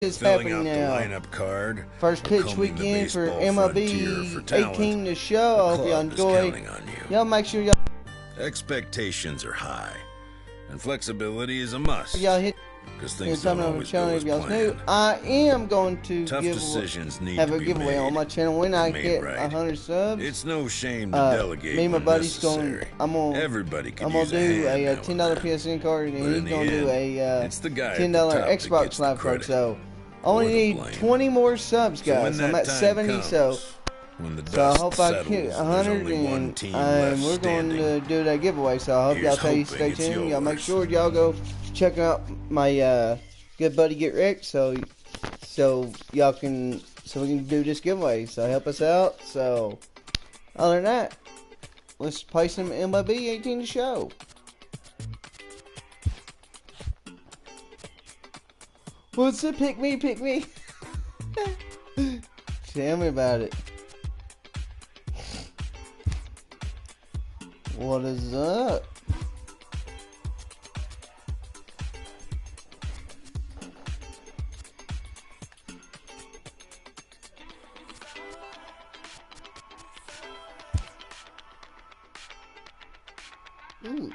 is Filling happening out now. the lineup card. First pitch weekend for MLB 18 to show. I hope y'all enjoy. Y'all make sure y'all Expectations are high, and flexibility is a must. y'all hit because things don't always go as if y'all's planned. new. I am going to Tough decisions need have to a be giveaway made on my channel when I made get right. 100 subs. It's no shame to delegate Me and my when buddy's necessary. Everybody can I'm gonna use do a a $10 PSN card, and But he's in the gonna do end, a it's the guy $10 at the top that Xbox gets the Live card. credit So I only or the need blame. 20 more subs, So when guys. that I'm at time 70, comes, so when the I dust hope I settles, hit there's 100, only one team and left we're going standing. to do that giveaway. So I hope y'all Here's stay hoping it's tuned. Y'all make yours. sure y'all go check out my good buddy Get Rick, so y'all can we can do this giveaway. So help us out. So other than that, let's play some MLB 18 to show. What's it? Pick me. Tell me about it. What is up? Ooh.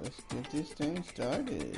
Let's get this thing started.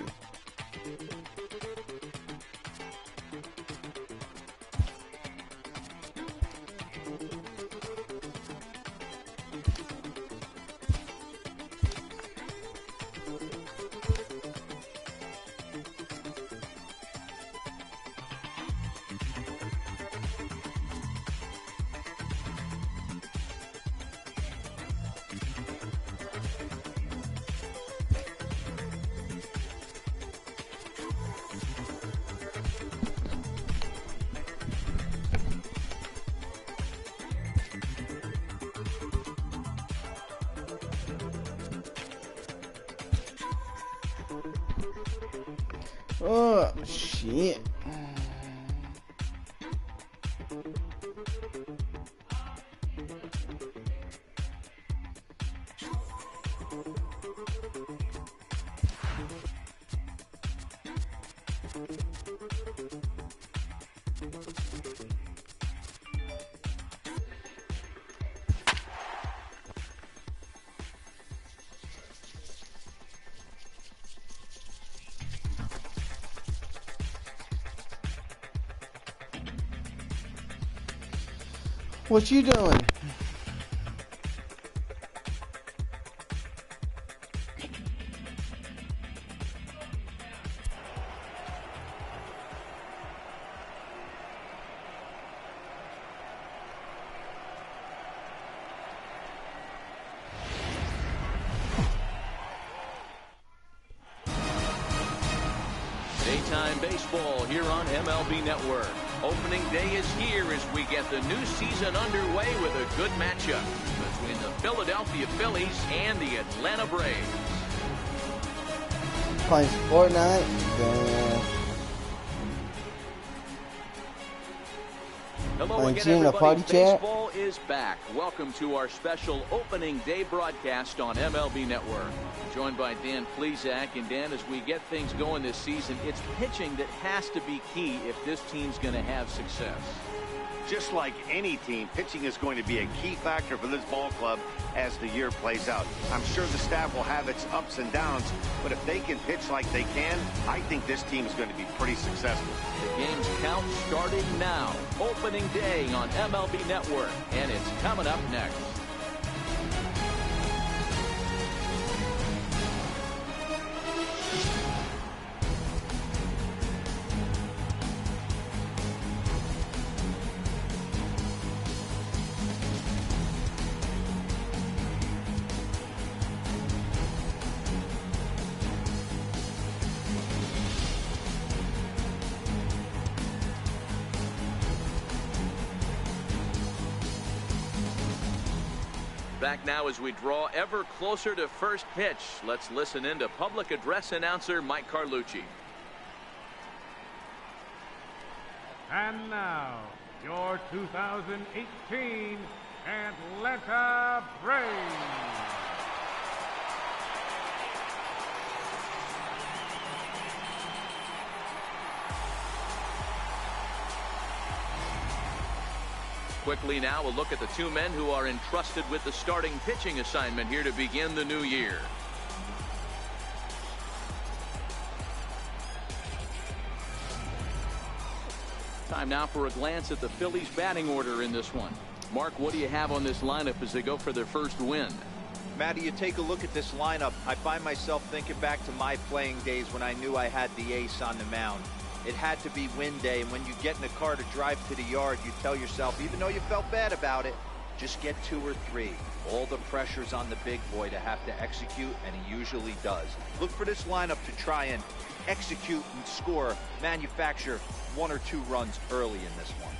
Oh, shit. What you doing? Daytime baseball here on MLB Network. Opening day is here as we get the new season underway with a good matchup between the Philadelphia Phillies and the Atlanta Braves. playing Fortnite. Then, Hello again, Gina, everybody. party chat. Baseball is back. Welcome to our special opening day broadcast on MLB Network. Joined by Dan Plesac. And Dan, as we get things going this season, it's pitching that has to be key if this team's going to have success. Just like any team, pitching is going to be a key factor for this ball club as the year plays out. I'm sure the staff will have its ups and downs, but if they can pitch like they can, I think this team is going to be pretty successful. The game's count starting now. Opening day on MLB Network, and it's coming up next. Back now as we draw ever closer to first pitch. Let's listen in to public address announcer Mike Carlucci. And now, your 2018 Atlanta Braves. Quickly now, a look at the two men who are entrusted with the starting pitching assignment here to begin the new year. Time now for a glance at the Phillies batting order in this one. Mark, what do you have on this lineup as they go for their first win? Matty, you take a look at this lineup. I find myself thinking back to my playing days when I knew I had the ace on the mound. It had to be win day, and when you get in the car to drive to the yard, you tell yourself, even though you felt bad about it, just get 2 or 3. All the pressure's on the big boy to have to execute, and he usually does. Look for this lineup to try and execute and score, manufacture 1 or 2 runs early in this one.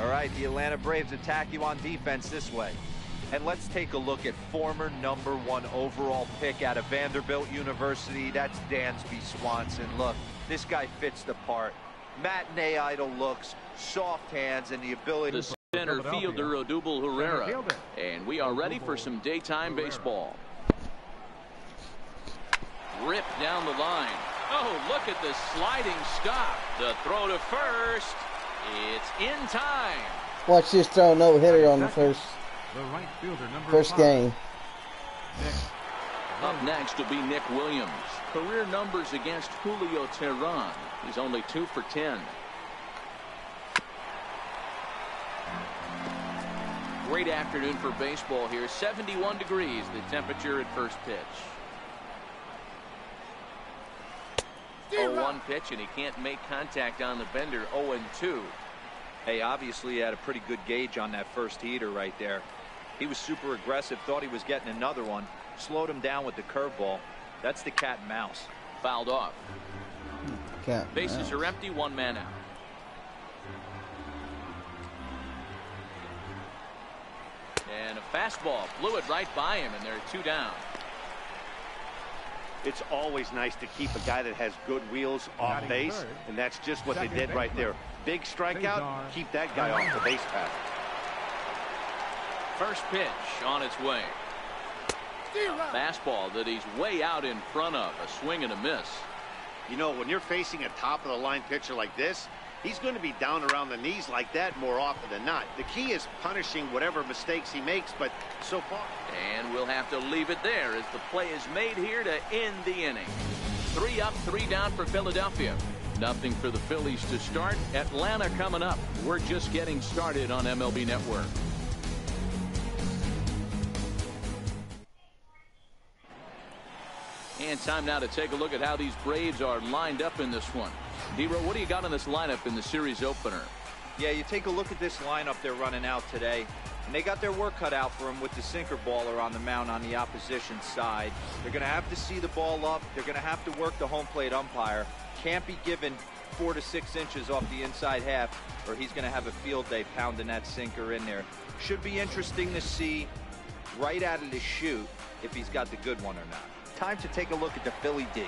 All right, the Atlanta Braves attack you on defense this way. And let's take a look at former #1 overall pick out of Vanderbilt University. That's Dansby Swanson. Look, this guy fits the part. Matinee idol looks, soft hands, and the ability The center fielder, Odubel Herrera. And we are ready for some daytime baseball. Ripped down the line. Oh, look at the sliding stop. The throw to first. It's in time. Watch this throw no-hitter on the first right fielder, first 5. game. Up next will be Nick Williams. Career numbers against Julio Teheran. He's only 2 for 10. Great afternoon for baseball here. 71 degrees, the temperature at first pitch. 0-1 pitch, and he can't make contact on the bender. 0-2. Hey, obviously he had a pretty good gauge on that first heater right there. He was super aggressive, thought he was getting another one, slowed him down with the curveball. That's the cat and mouse. Fouled off. Cat Bases are empty, 1 man out. And a fastball blew it right by him, and there are 2 down. It's always nice to keep a guy that has good wheels off base, and that's just what they did right there. Big strikeout, keep that guy off the base path. First pitch on its way. A fastball that he's way out in front of. A swing and a miss. You know, when you're facing a top-of-the-line pitcher like this, he's going to be down around the knees like that more often than not. The key is punishing whatever mistakes he makes, but so far. And we'll have to leave it there as the play is made here to end the inning. 3 up, 3 down for Philadelphia. Nothing for the Phillies to start. Atlanta coming up. We're just getting started on MLB Network. And time now to take a look at how these Braves are lined up in this one. D-Row, what do you got on this lineup in the series opener? Yeah, you take a look at this lineup they're running out today, and they got their work cut out for them with the sinker baller on the mound on the opposition side. They're going to have to see the ball up. They're going to have to work the home plate umpire. Can't be given 4 to 6 inches off the inside half, or he's going to have a field day pounding that sinker in there. Should be interesting to see right out of the chute if he's got the good one or not. Time to take a look at the Philly D.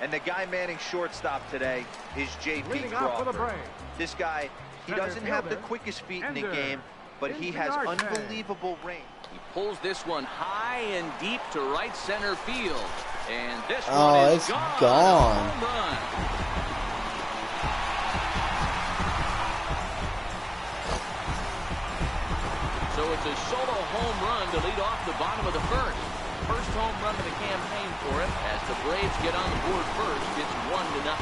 And the guy manning shortstop today is J.P. Leading off for the Crawford. Braves. This guy, he Center doesn't have the fielder, quickest feet in the Ender. game, but he In the has yard tag. unbelievable range. He pulls this one high and deep to right center field. And this Oh, one is it's gone. gone. Home run. So it's a solo home run to lead off the bottom of the first. First home run of the campaign for him. As the Braves get on the board first, it's 1-0.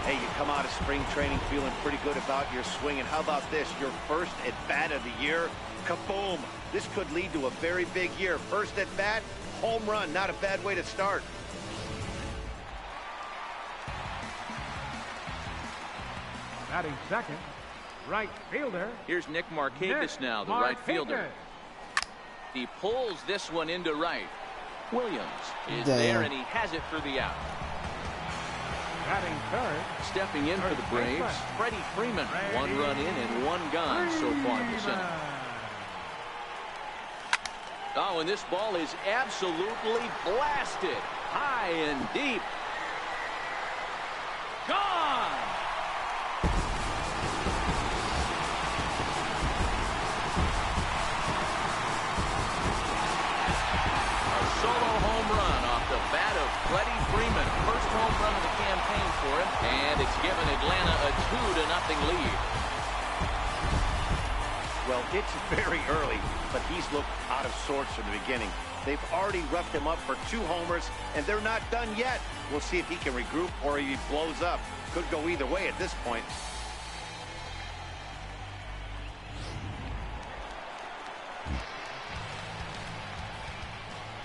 Hey, you come out of spring training feeling pretty good about your swing, and how about this? Your first at-bat of the year, kaboom! This could lead to a very big year. First at-bat, home run, not a bad way to start. Batting second, right fielder. Here's Nick Markakis Nick now, the right Markakis. fielder. He pulls this one into right. Williams is Damn. there, and he has it for the out. Batting third, Stepping in for the Braves, Freddie Freeman. One run in and one gone so far this inning. Oh, and this ball is absolutely blasted. High and deep. Gone! A solo home run off the bat of Freddie Freeman. First home run of the campaign for him, and it's given Atlanta a 2-0 lead. Well, it's very early, but he's looked out of sorts from the beginning. They've already roughed him up for 2 homers, and they're not done yet. We'll see if he can regroup or he blows up. Could go either way at this point.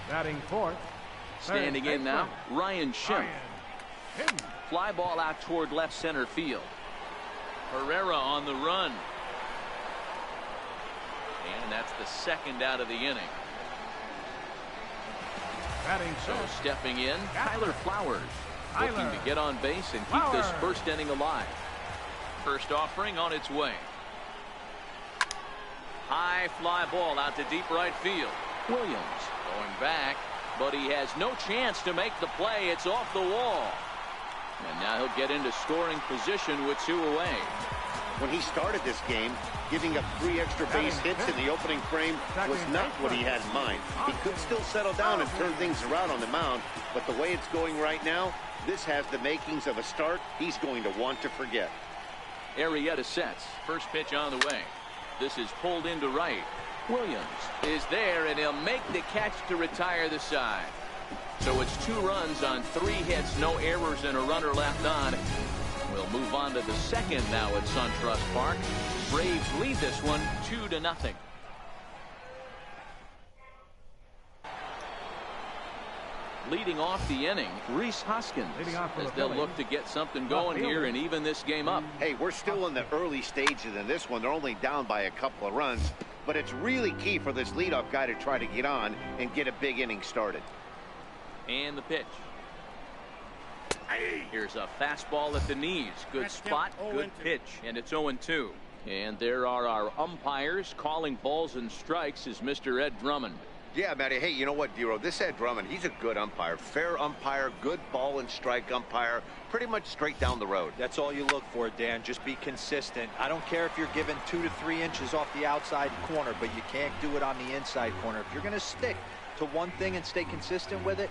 batting fourth. Standing in now, Ryan Schimpf. Ryan. Fly ball out toward left center field. Herrera on the run. And that's the second out of the inning. Batting So fifth. stepping in, Tyler Flowers. Looking Tyler to get on base and keep this Flowers. first inning alive. First offering on its way. High fly ball out to deep right field. Williams going back, but he has no chance to make the play. It's off the wall. And now he'll get into scoring position with 2 away. When he started this game, giving up 3 extra base hits in the opening frame was not what he had in mind. He could still settle down and turn things around on the mound, but the way it's going right now, this has the makings of a start he's going to want to forget. Arrieta sets. First pitch on the way. This is pulled into right. Williams is there, and he'll make the catch to retire the side. So it's 2 runs on 3 hits, no errors, and a runner left on. We'll move on to the second now at SunTrust Park. Braves lead this one 2-0. Leading off the inning, Rhys Hoskins, Leading off for as the they'll Phillies. look to get something going here and even this game up. Hey, we're still in the early stages in this one. They're only down by a couple of runs, but it's really key for this leadoff guy to try to get on and get a big inning started. And the pitch. Here's a fastball at the knees. Good spot, good pitch, and it's 0-2. And there are our umpires calling balls and strikes is Mr. Ed Drummond. Yeah, Matty. Hey, you know what, Dero? This Ed Drummond, he's a good umpire. Fair umpire, good ball and strike umpire. Pretty much straight down the road. That's all you look for, Dan. Just be consistent. I don't care if you're given 2 to 3 inches off the outside corner, but you can't do it on the inside corner. If you're going to stick to one thing and stay consistent with it,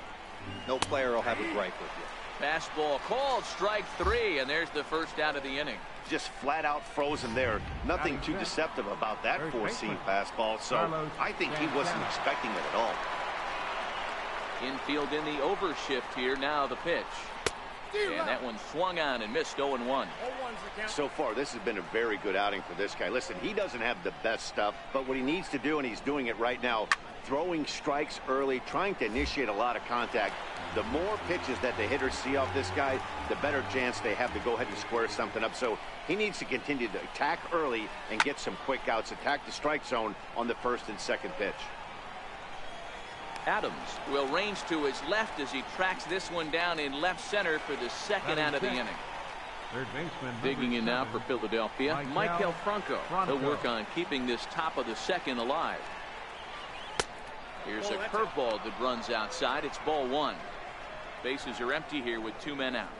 no player will have a gripe with you. Fastball called, strike 3, and there's the first out of the inning. Just flat out frozen there. Nothing too deceptive about that four-seam fastball, so I think he wasn't expecting it at all. Infield in the overshift here. Now the pitch. And that one swung on and missed 0-1. So far, this has been a very good outing for this guy. Listen, he doesn't have the best stuff, but what he needs to do, and he's doing it right now, throwing strikes early, trying to initiate a lot of contact. The more pitches that the hitters see off this guy, the better chance they have to go ahead and square something up. So he needs to continue to attack early and get some quick outs, attack the strike zone on the first and second pitch. Adams will range to his left as he tracks this one down in left center for the second out of the inning. Third baseman. Digging in now for Philadelphia, Michael Franco. He'll work on keeping this top of the second alive. Here's a curveball that runs outside. It's ball one. Bases are empty here with 2 men out.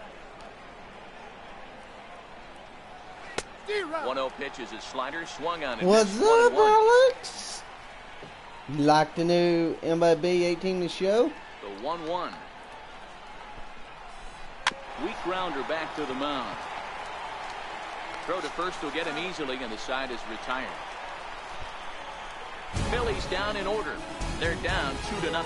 1-0 pitch is a slider swung on it. What's up, Alex? You like the new MLB 18 to show? The 1-1. Weak grounder back to the mound. Throw to first will get him easily, and the side is retired. Phillies down in order. They're down 2-0.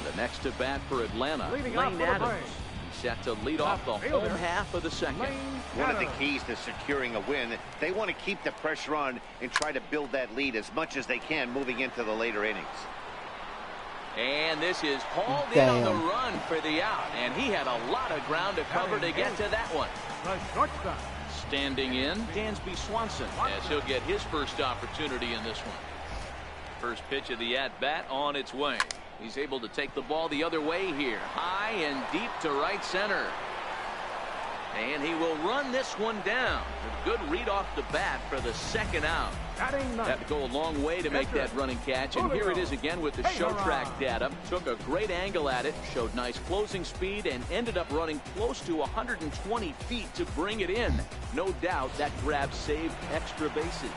The next to bat for Atlanta, Leading off Lane for the Adams. Braves. He's set to lead off the home half of the second. One of the keys to securing a win, they want to keep the pressure on and try to build that lead as much as they can moving into the later innings. And this is hauled in on the run for the out. And he had a lot of ground to cover to get to that one. The shortstop. Standing in, Dansby Swanson, as he'll get his first opportunity in this one. First pitch of the at-bat on its way. He's able to take the ball the other way here. High and deep to right center. And he will run this one down. A good read off the bat for the second out. Had to go a long way to make that running catch. And here it is again with the show track data. Took a great angle at it, showed nice closing speed, and ended up running close to 120 feet to bring it in. No doubt that grab saved extra bases.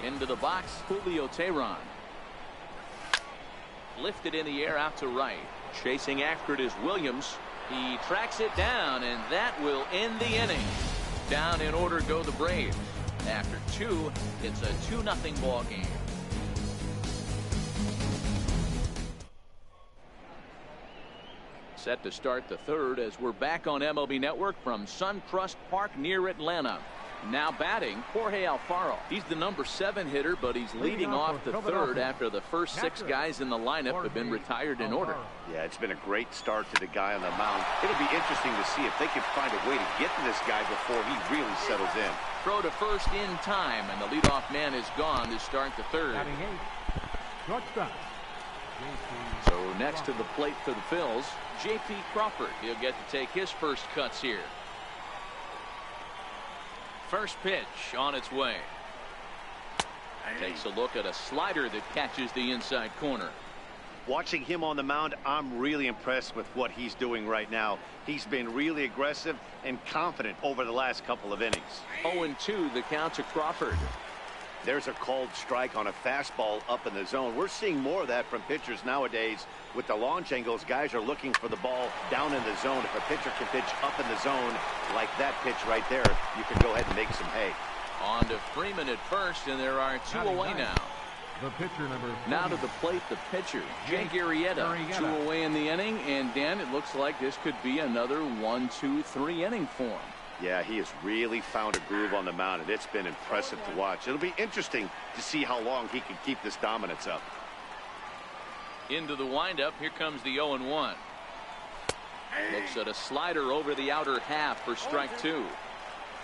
Into the box, Julio Teheran. Lifted in the air out to right. Chasing after it is Williams. He tracks it down, and that will end the inning. Down in order go the Braves. After 2, it's a 2-0 ball game. Set to start the third as we're back on MLB Network from Suncrest Park near Atlanta. Now batting, Jorge Alfaro. He's the number 7 hitter, but he's leading off the third after the first 6 guys in the lineup have been retired in order. Yeah, it's been a great start to the guy on the mound. It'll be interesting to see if they can find a way to get to this guy before he really settles in. Throw to first in time, and the leadoff man is gone to start the third. Shortstop. So next to the plate for the Phils, J.P. Crawford. He'll get to take his first cuts here. First pitch on its way. Takes a look at a slider that catches the inside corner. Watching him on the mound, I'm really impressed with what he's doing right now. He's been really aggressive and confident over the last couple of innings. 0-2 the count to Crawford. There's a called strike on a fastball up in the zone. We're seeing more of that from pitchers nowadays. With the launch angles, guys are looking for the ball down in the zone. If a pitcher can pitch up in the zone like that pitch right there, you can go ahead and make some hay. On to Freeman at first, and there are 2 away now. The pitcher number 40. Now to the plate, the pitcher, Jake Arrieta. 2 away in the inning, and Dan, it looks like this could be another 1-2-3 inning for him. Yeah, he has really found a groove on the mound, and it's been impressive to watch. It'll be interesting to see how long he can keep this dominance up. Into the windup, here comes the 0-1. Looks at a slider over the outer half for strike 2.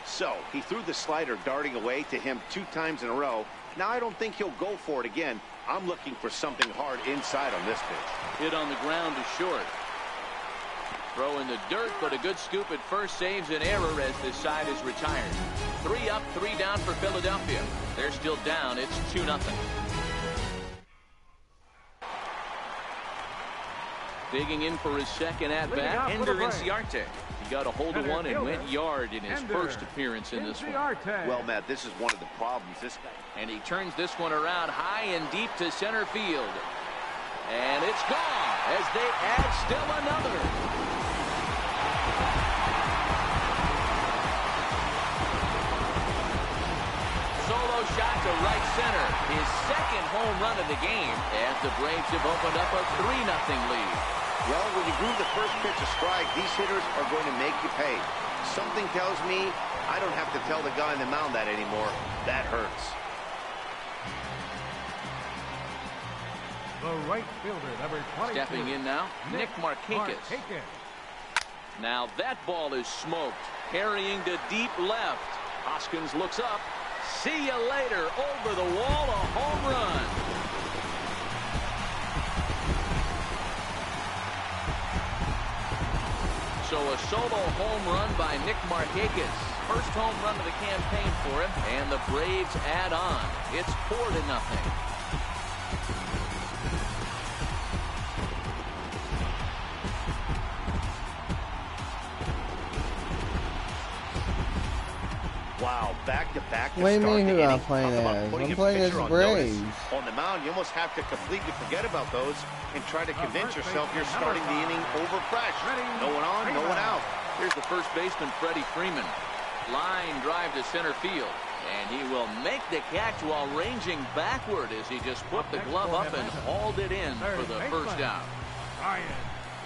So he threw the slider darting away to him 2 times in a row. Now I don't think he'll go for it again. I'm looking for something hard inside on this pitch. Hit on the ground to short. Throw in the dirt, but a good scoop at first saves an error as this side is retired. 3 up, 3 down for Philadelphia. They're still down. It's 2-0. Digging in for his second at-bat, Ender Inciarte. He got a hold of one and went yard in his first appearance in this one. Well, Matt, this is one of the problems. And he turns this one around high and deep to center field. And it's gone as they add still another. Solo shot to right center. His second home run of the game as the Braves have opened up a 3-0 lead. Well, when you groove the first pitch a strike, these hitters are going to make you pay. Something tells me I don't have to tell the guy on the mound that anymore. That hurts. The right fielder, number 22. Stepping in now, Nick Markakis. Now that ball is smoked. Carrying to deep left. Hoskins looks up. See you later. Over the wall, a home run. So a solo home run by Nick Markakis. First home run of the campaign for him, and the Braves add on. It's 4-0. Wow, back-to-back to What do you start mean the who I'm inning. playing Talk about as? putting I'm a playing as pitcher on Braves. notice. On the mound, you almost have to completely forget about those and try to convince yourself you're starting the inning over fresh. No one on, no one out. Here's the first baseman, Freddie Freeman. Line drive to center field. And he will make the catch while ranging backward as he just put the glove up and hauled it in for the first out.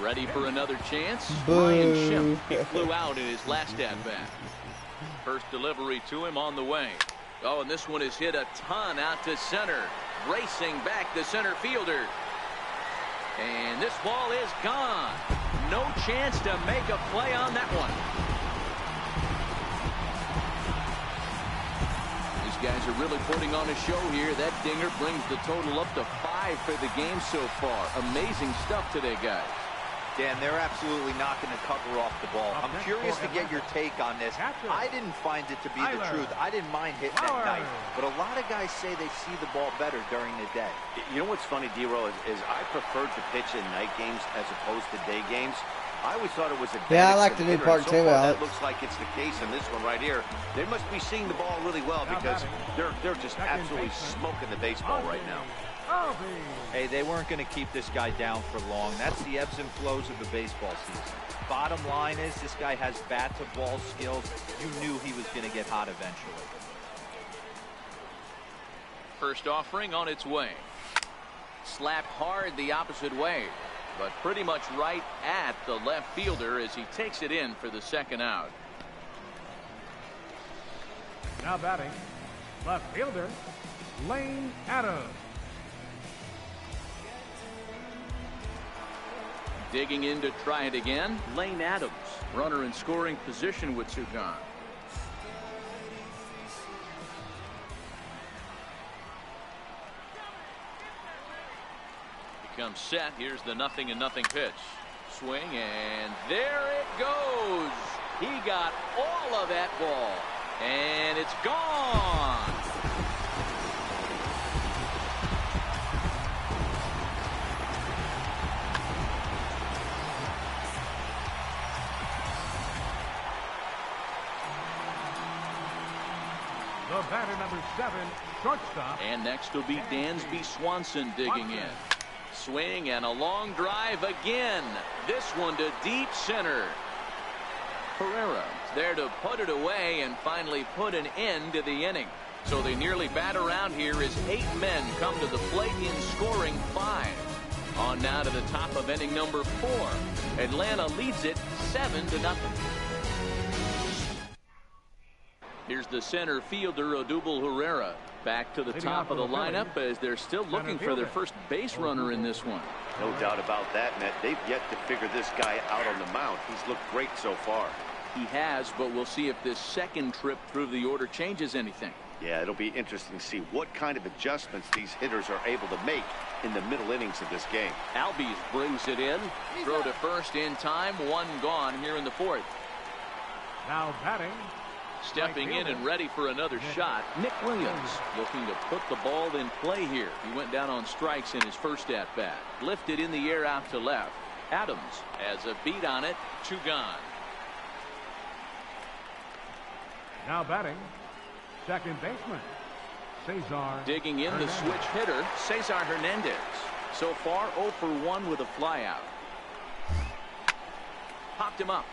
Ready for another chance? Ryan Schimpf. He flew out in his last at-bat. First delivery to him on the way. Oh, and this one is hit a ton out to center. Racing back the center fielder. And this ball is gone. No chance to make a play on that one. These guys are really putting on a show here. That dinger brings the total up to 5 for the game so far. Amazing stuff today, guys. Dan, they're absolutely knocking the cover off the ball. I'm curious to get your take on this. I didn't find it to be the truth. I didn't mind hitting at night. But a lot of guys say they see the ball better during the day. You know what's funny, D-Roll, is I preferred to pitch in night games as opposed to day games. I always thought it was a Yeah, I like the new part too, Alex. That looks like it's the case in this one right here. They must be seeing the ball really well because they're just absolutely smoking the baseball right now. Hey, they weren't going to keep this guy down for long. That's the ebbs and flows of the baseball season. Bottom line is this guy has bat-to-ball skills. You knew he was going to get hot eventually. First offering on its way. Slapped hard the opposite way, but pretty much right at the left fielder as he takes it in for the second out. Now batting, left fielder, Lane Adams. Digging in to try it again, Lane Adams. Runner in scoring position with Sugan. Becomes set. Here's the 0-0 pitch. Swing, and there it goes. He got all of that ball, and it's gone. The batter, number 7, shortstop. And next will be Dansby Swanson digging in. Swing and a long drive again. This one to deep center. Herrera there to put it away and finally put an end to the inning. So they nearly bat around here as 8 men come to the plate in scoring 5. On now to the top of inning number 4. Atlanta leads it 7-0. Here's the center fielder, Odubel Herrera. Back to the top of the lineup as they're still looking for their first base runner in this one. No doubt about that, Matt. They've yet to figure this guy out on the mound. He's looked great so far. He has, but we'll see if this second trip through the order changes anything. Yeah, it'll be interesting to see what kind of adjustments these hitters are able to make in the middle innings of this game. Albies brings it in. Throw to first in time. 1 gone here in the 4th. Now batting. Stepping in and ready for another shot, Nick Williams looking to put the ball in play here. He went down on strikes in his first at-bat. Lifted in the air out to left. Adams has a beat on it. 2 gone. Now batting, second baseman, Cesar. Digging in the switch hitter, Cesar Hernandez. So far 0 for 1 with a flyout. Popped him up.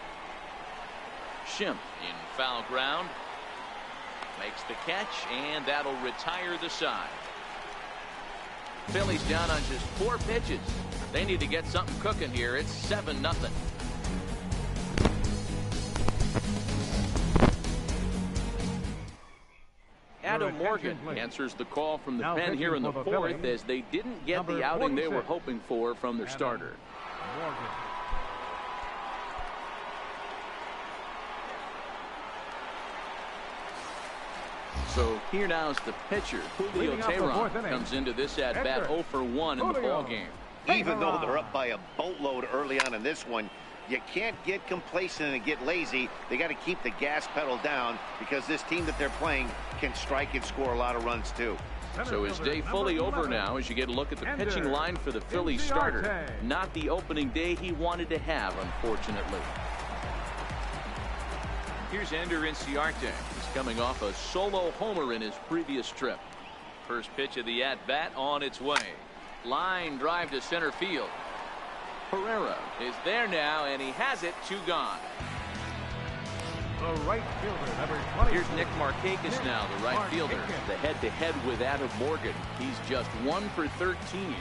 Schimpf in foul ground. Makes the catch, and that'll retire the side. Phillies down on just 4 pitches. They need to get something cooking here. It's 7-0. Adams Morgan answers the call from the pen here in the fourth as they didn't get the outing they were hoping for from their starter. Morgan. So here now is the pitcher. Julio Teheran comes into this at bat 0 for 1 in the ball game. Even though they're up by a boatload early on in this one, you can't get complacent and get lazy. They got to keep the gas pedal down because this team that they're playing can strike and score a lot of runs too. So his day fully over now as you get a look at the pitching line for the Phillies starter. Not the opening day he wanted to have, unfortunately. Here's Ender Inciarte. He's coming off a solo homer in his previous trip. First pitch of the at-bat on its way. Line drive to center field. Pereira is there now, and he has it. 2 gone. The right fielder, number 20. Here's Nick Markakis now, the right fielder. The head-to-head with Adam Morgan. He's just 1 for 13.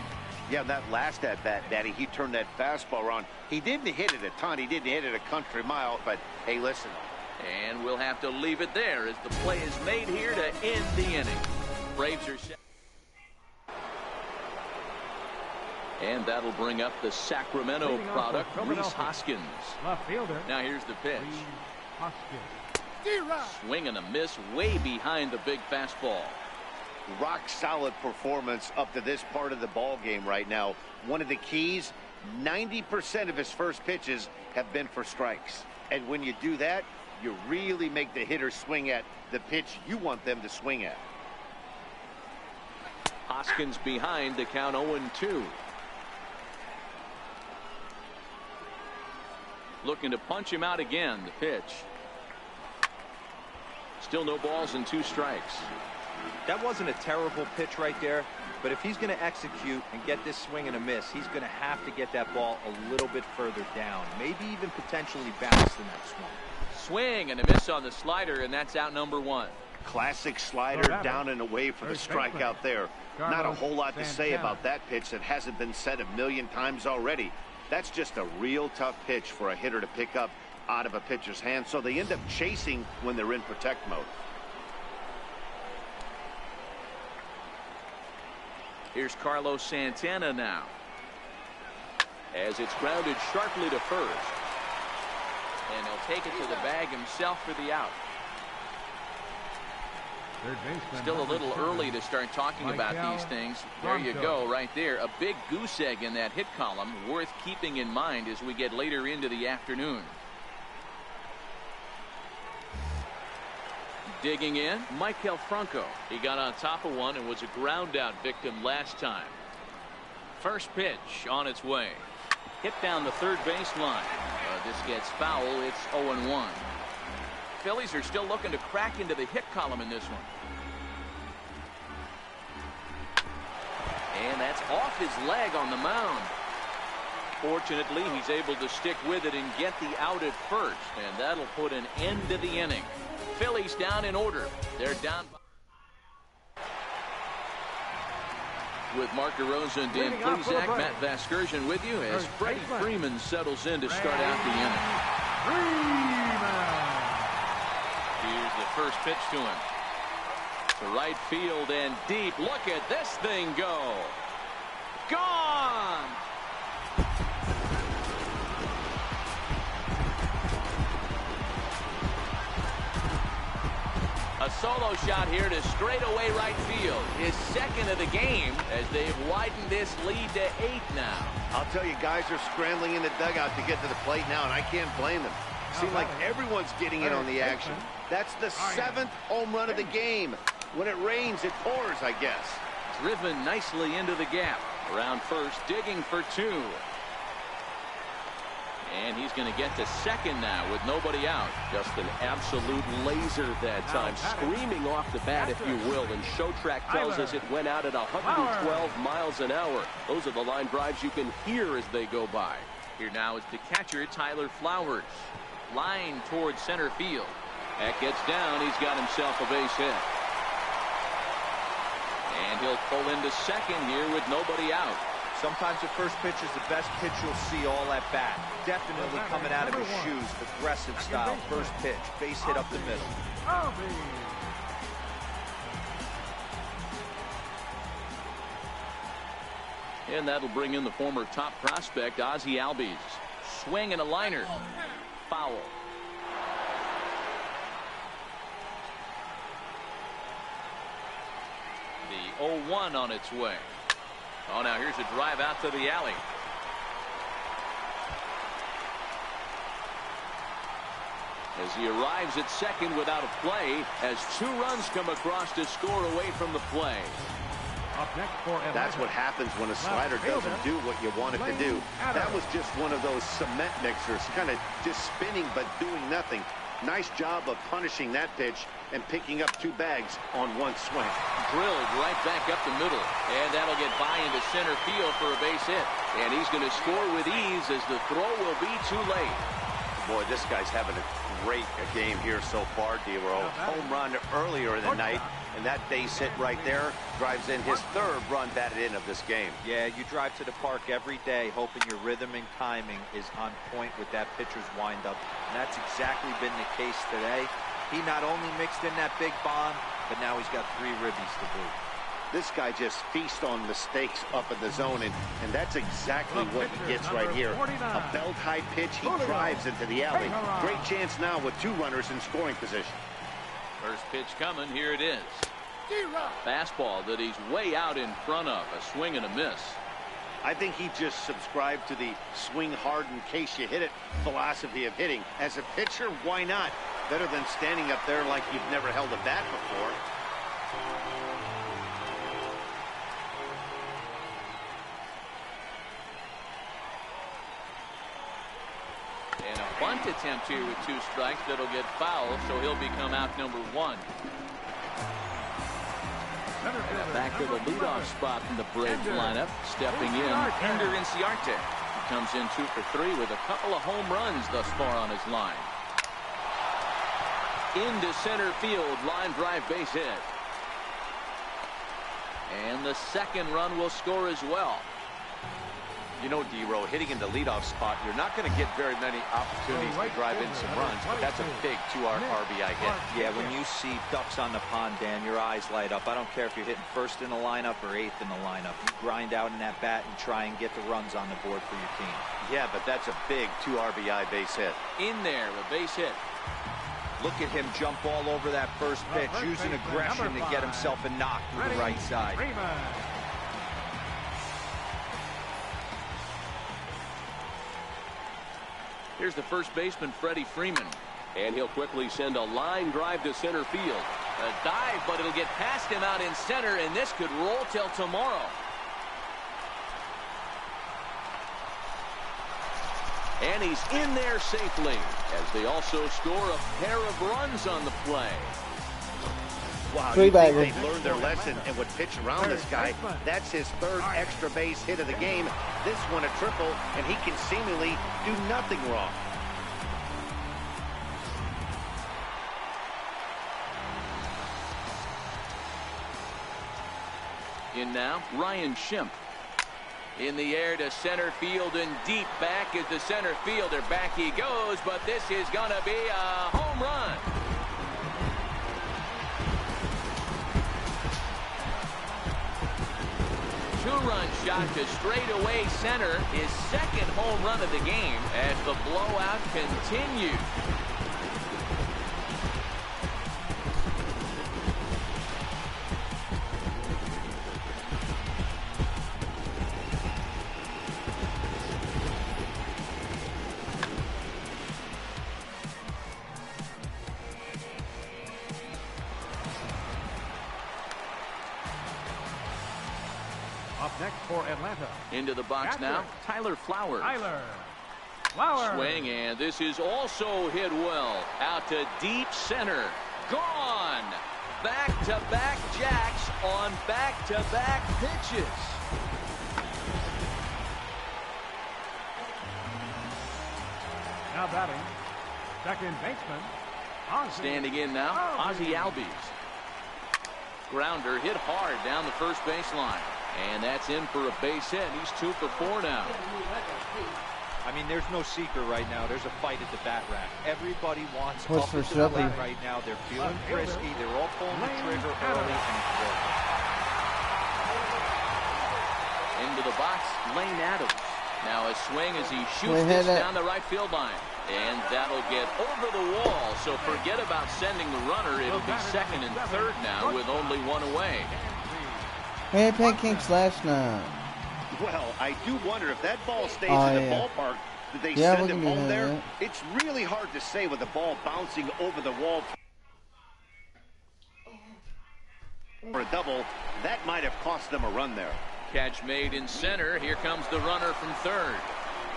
Yeah, that last at-bat, Daddy, he turned that fastball around. He didn't hit it a ton. He didn't hit it a country mile, but hey, listen. And we'll have to leave it there as the play is made here to end the inning. Braves are set. And that'll bring up the Sacramento product, Rhys Hoskins. Left fielder. Now here's the pitch. Hoskins. Swing and a miss way behind the big fastball. Rock solid performance up to this part of the ball game right now. One of the keys, 90% of his first pitches have been for strikes. And when you do that, you really make the hitter swing at the pitch you want them to swing at. Hoskins behind, the count 0-2. Looking to punch him out again. The pitch. Still no balls and 2 strikes. That wasn't a terrible pitch right there, but if he's going to execute and get this swing and a miss, he's going to have to get that ball a little bit further down, maybe even potentially bounce the next one. Swing and a miss on the slider, and that's out number 1. Classic slider down and away for the strikeout there. Not a whole lot to say about that pitch that hasn't been said a million times already. That's just a real tough pitch for a hitter to pick up out of a pitcher's hand, so they end up chasing when they're in protect mode. Here's Carlos Santana now. As it's grounded sharply to first. And he'll take it to the bag himself for the out. Still a little early to start talking about these things. There you go, right there. A big goose egg in that hit column, worth keeping in mind as we get later into the afternoon. Digging in, Maikel Franco. He got on top of one and was a ground out victim last time. First pitch on its way. Hit down the third baseline. This gets foul. It's 0-1. Phillies are still looking to crack into the hit column in this one. And that's off his leg on the mound. Fortunately, he's able to stick with it and get the out at first, and that'll put an end to the inning. Phillies down in order. They're down. With Mark DeRosa and Dan Plezak, Matt Vasgersian with you as Freddie Freeman settles in to start out the inning. Here's the first pitch to him. To right field and deep. Look at this thing go. Gone! A solo shot here to straightaway right field. His second of the game as they've widened this lead to 8 now. I'll tell you, guys are scrambling in the dugout to get to the plate now, and I can't blame them. Seems like everyone's getting in on the action. That's the 7th home run of the game. When it rains, it pours, I guess. Driven nicely into the gap. Around first, digging for 2. And he's going to get to second now with nobody out. Just an absolute laser that time, screaming off the bat, if you will. And ShowTrack tells us it went out at 112 miles an hour. Those are the line drives you can hear as they go by. Here now is the catcher, Tyler Flowers. Line towards center field. That gets down. He's got himself a base hit. And he'll pull into second here with nobody out. Sometimes the first pitch is the best pitch you'll see all at bat. Definitely coming out of his shoes, aggressive style. First pitch, base hit up the middle. And that'll bring in the former top prospect, Ozzie Albies. Swing and a liner. Foul. The 0-1 on its way. Oh, now here's a drive out to the alley. As he arrives at second without a play, as 2 runs come across to score away from the play. Up next for Atlanta. That's what happens when a slider doesn't do what you want it to do. That was just one of those cement mixers, kind of just spinning but doing nothing. Nice job of punishing that pitch and picking up 2 bags on 1 swing. Drilled right back up the middle, and that'll get by into center field for a base hit. And he's going to score with ease as the throw will be too late. Boy, this guy's having a great game here so far, D-Row. Home run earlier in the night, and that base hit right there drives in his 3rd run batted in of this game. Yeah, you drive to the park every day hoping your rhythm and timing is on point with that pitcher's windup. And that's exactly been the case today. He not only mixed in that big bomb, but now he's got 3 ribbies to boot. This guy just feasts on mistakes up in the zone, and that's exactly what he gets right here. A belt-high pitch, he drives into the alley. Great chance now with 2 runners in scoring position. First pitch coming, here it is. Fastball that he's way out in front of, a swing and a miss. I think he just subscribed to the swing hard in case you hit it philosophy of hitting. As a pitcher, why not? Better than standing up there like you've never held a bat before. And a bunt attempt here with 2 strikes that'll get fouled, so he'll become out number 1. And back to the leadoff spot in the Braves lineup. Stepping in, Ender Inciarte. He comes in 2 for 3 with a couple of home runs thus far on his line. Into center field, line drive base hit. And the 2nd run will score as well. You know, D-Row, hitting in the leadoff spot, you're not going to get very many opportunities to drive in some runs, but that's a big 2 RBI hit. Yeah, when you see ducks on the pond, Dan, your eyes light up. I don't care if you're hitting 1st in the lineup or 8th in the lineup. You grind out in that bat and try and get the runs on the board for your team. Yeah, but that's a big 2 RBI base hit. In there, a base hit. Look at him jump all over that first pitch, using aggression to get himself a knock to the right side. Here's the first baseman, Freddie Freeman. And he'll quickly send a line drive to center field. A dive, but it'll get past him out in center, and this could roll till tomorrow. And he's in there safely, as they also score a pair of runs on the play. Wow, Three you think bagger. they've learned their lesson and would pitch around this guy. That's his 3rd extra base hit of the game. This one a triple, and he can seemingly do nothing wrong. In now, Ryan Schimpf. In the air to center field and deep back is the center fielder. Back he goes, but this is going to be a home run. Two-run shot to straightaway center, his 2nd home run of the game as the blowout continues. Up next for Atlanta. Into the box now, Tyler Flowers. Swing, and this is also hit well. Out to deep center. Gone. Back-to-back jacks on back-to-back pitches. Now batting, 2nd baseman, Ozzie. Standing in now, Ozzie Albies. Grounder hit hard down the first baseline. And that's in for a base hit. He's 2 for 4 now. I mean, there's no secret right now. There's a fight at the bat rack. Everybody wants What's up for at the something? bat right now. They're feeling frisky. They're all pulling the trigger early and it's working. Into the box Lane Adams. Now a swing as he shoots this down the right field line. And that'll get over the wall. So forget about sending the runner. It'll be second and third now with only one away. We had pancakes last night. Well, I do wonder if that ball stays in the ballpark, did they send him home there? It's really hard to say with the ball bouncing over the wall for a double. That might have cost them a run there. Catch made in center. Here comes the runner from third.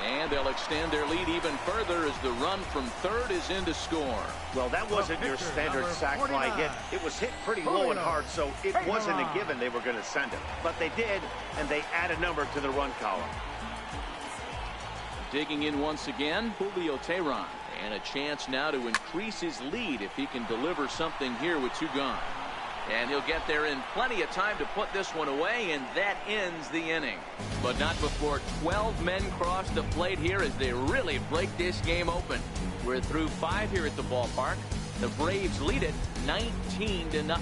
And they'll extend their lead even further as the run from third is in to score. Well, that wasn't your standard sac fly hit. It was hit pretty low and hard, so it wasn't a given they were going to send it. But they did, and they add a number to the run column. Digging in once again, Julio Teheran. And a chance now to increase his lead if he can deliver something here with two gone. And he'll get there in plenty of time to put this one away, and that ends the inning. But not before 12 men cross the plate here as they really break this game open. We're through 5 here at the ballpark. The Braves lead it 19-0.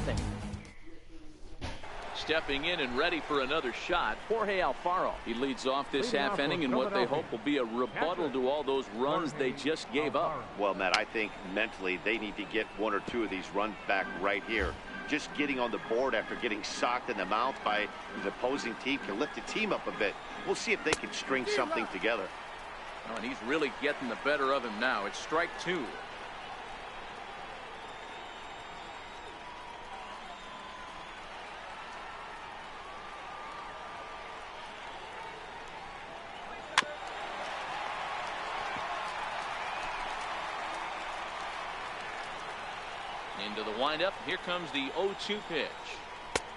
Stepping in and ready for another shot, Jorge Alfaro. He leads off this half inning in what they hope will be a rebuttal to all those runs they just gave up. Well, Matt, I think mentally they need to get 1 or 2 of these runs back right here. Just getting on the board after getting socked in the mouth by the opposing team can lift the team up a bit. We'll see if they can string something together. Oh, and he's really getting the better of him now. It's strike 2. Into the windup. Here comes the 0-2 pitch.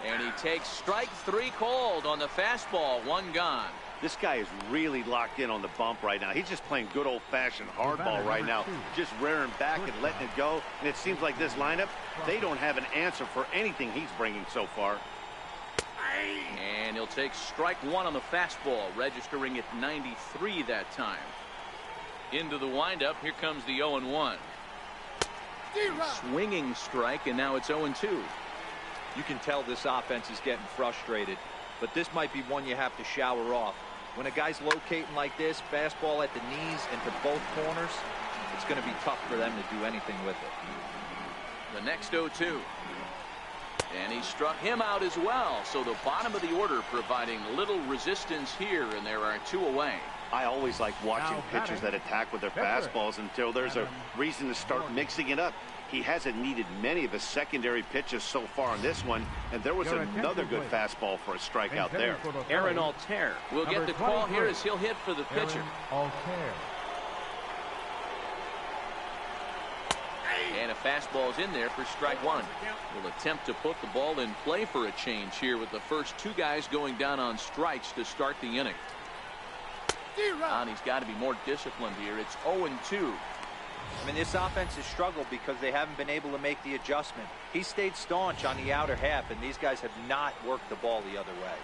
And he takes strike 3 called on the fastball. 1 gone. This guy is really locked in on the bump right now. He's just playing good old-fashioned hardball right now. Just rearing back and letting it go. And it seems like this lineup, they don't have an answer for anything he's bringing so far. And he'll take strike 1 on the fastball, registering at 93 that time. Into the windup. Here comes the 0-1. Swinging strike, and now it's 0-2. You can tell this offense is getting frustrated, but this might be one you have to shower off. When a guy's locating like this, fastball at the knees and to both corners, it's going to be tough for them to do anything with it. The next 0-2. And he struck him out as well. So the bottom of the order providing little resistance here, and there are 2 away. I always like watching pitchers that attack with their fastballs until there's a reason to start mixing it up. He hasn't needed many of his secondary pitches so far in this one, and there was another good fastball for a strikeout there. Aaron Altair will get the call here as he'll hit for the pitcher. And a fastball is in there for strike 1. Will attempt to put the ball in play for a change here with the first 2 guys going down on strikes to start the inning. And he's got to be more disciplined here. It's 0-2. I mean, this offense has struggled because they haven't been able to make the adjustment. He stayed staunch on the outer half, and these guys have not worked the ball the other way.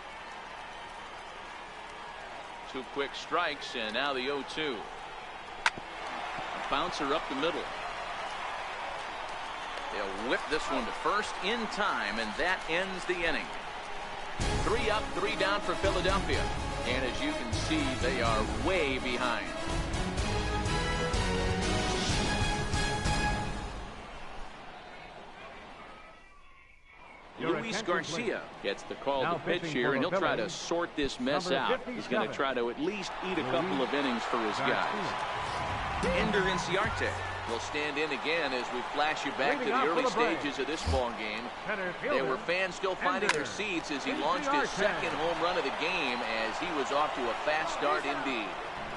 2 quick strikes, and now the 0-2. A bouncer up the middle. They'll whip this one to first in time, and that ends the inning. 3 up, 3 down for Philadelphia. And as you can see, they are way behind. Luis Garcia gets the call to pitch here, and he'll try to sort this mess out. He's going to try to at least eat a couple of innings for his guys. Ender Inciarte will stand in again as we flash you back to the early stages of this ball game. There were fans still finding their seats as he launched his second home run of the game as he was off to a fast start indeed.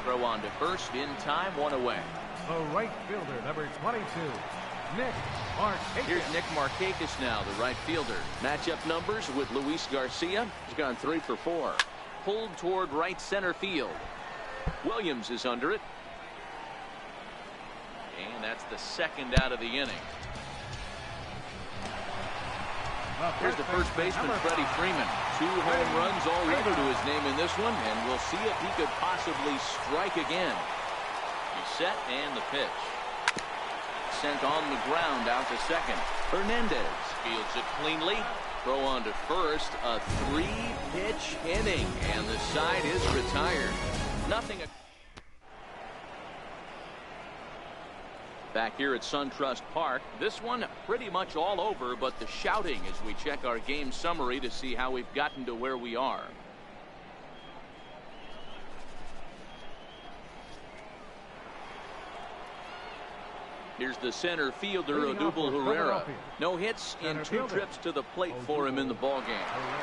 Throw on to first in time, 1 away. The right fielder, number 22, Nick Markakis. Here's Nick Markakis now, the right fielder. Matchup numbers with Luis Garcia. He's gone 3 for 4. Pulled toward right center field. Williams is under it. And that's the second out of the inning. Here's the first baseman, Freddie Freeman. 2 home runs already to his name in this one, and we'll see if he could possibly strike again. He's set, and the pitch. Sent on the ground out to second. Hernandez fields it cleanly. Throw on to first. A 3 pitch inning, and the side is retired. Nothing. Back here at SunTrust Park, this one pretty much all over, but the shouting as we check our game summary to see how we've gotten to where we are. Here's the center fielder, Odubel Herrera. No hits in 2 trips to the plate for him in the ballgame.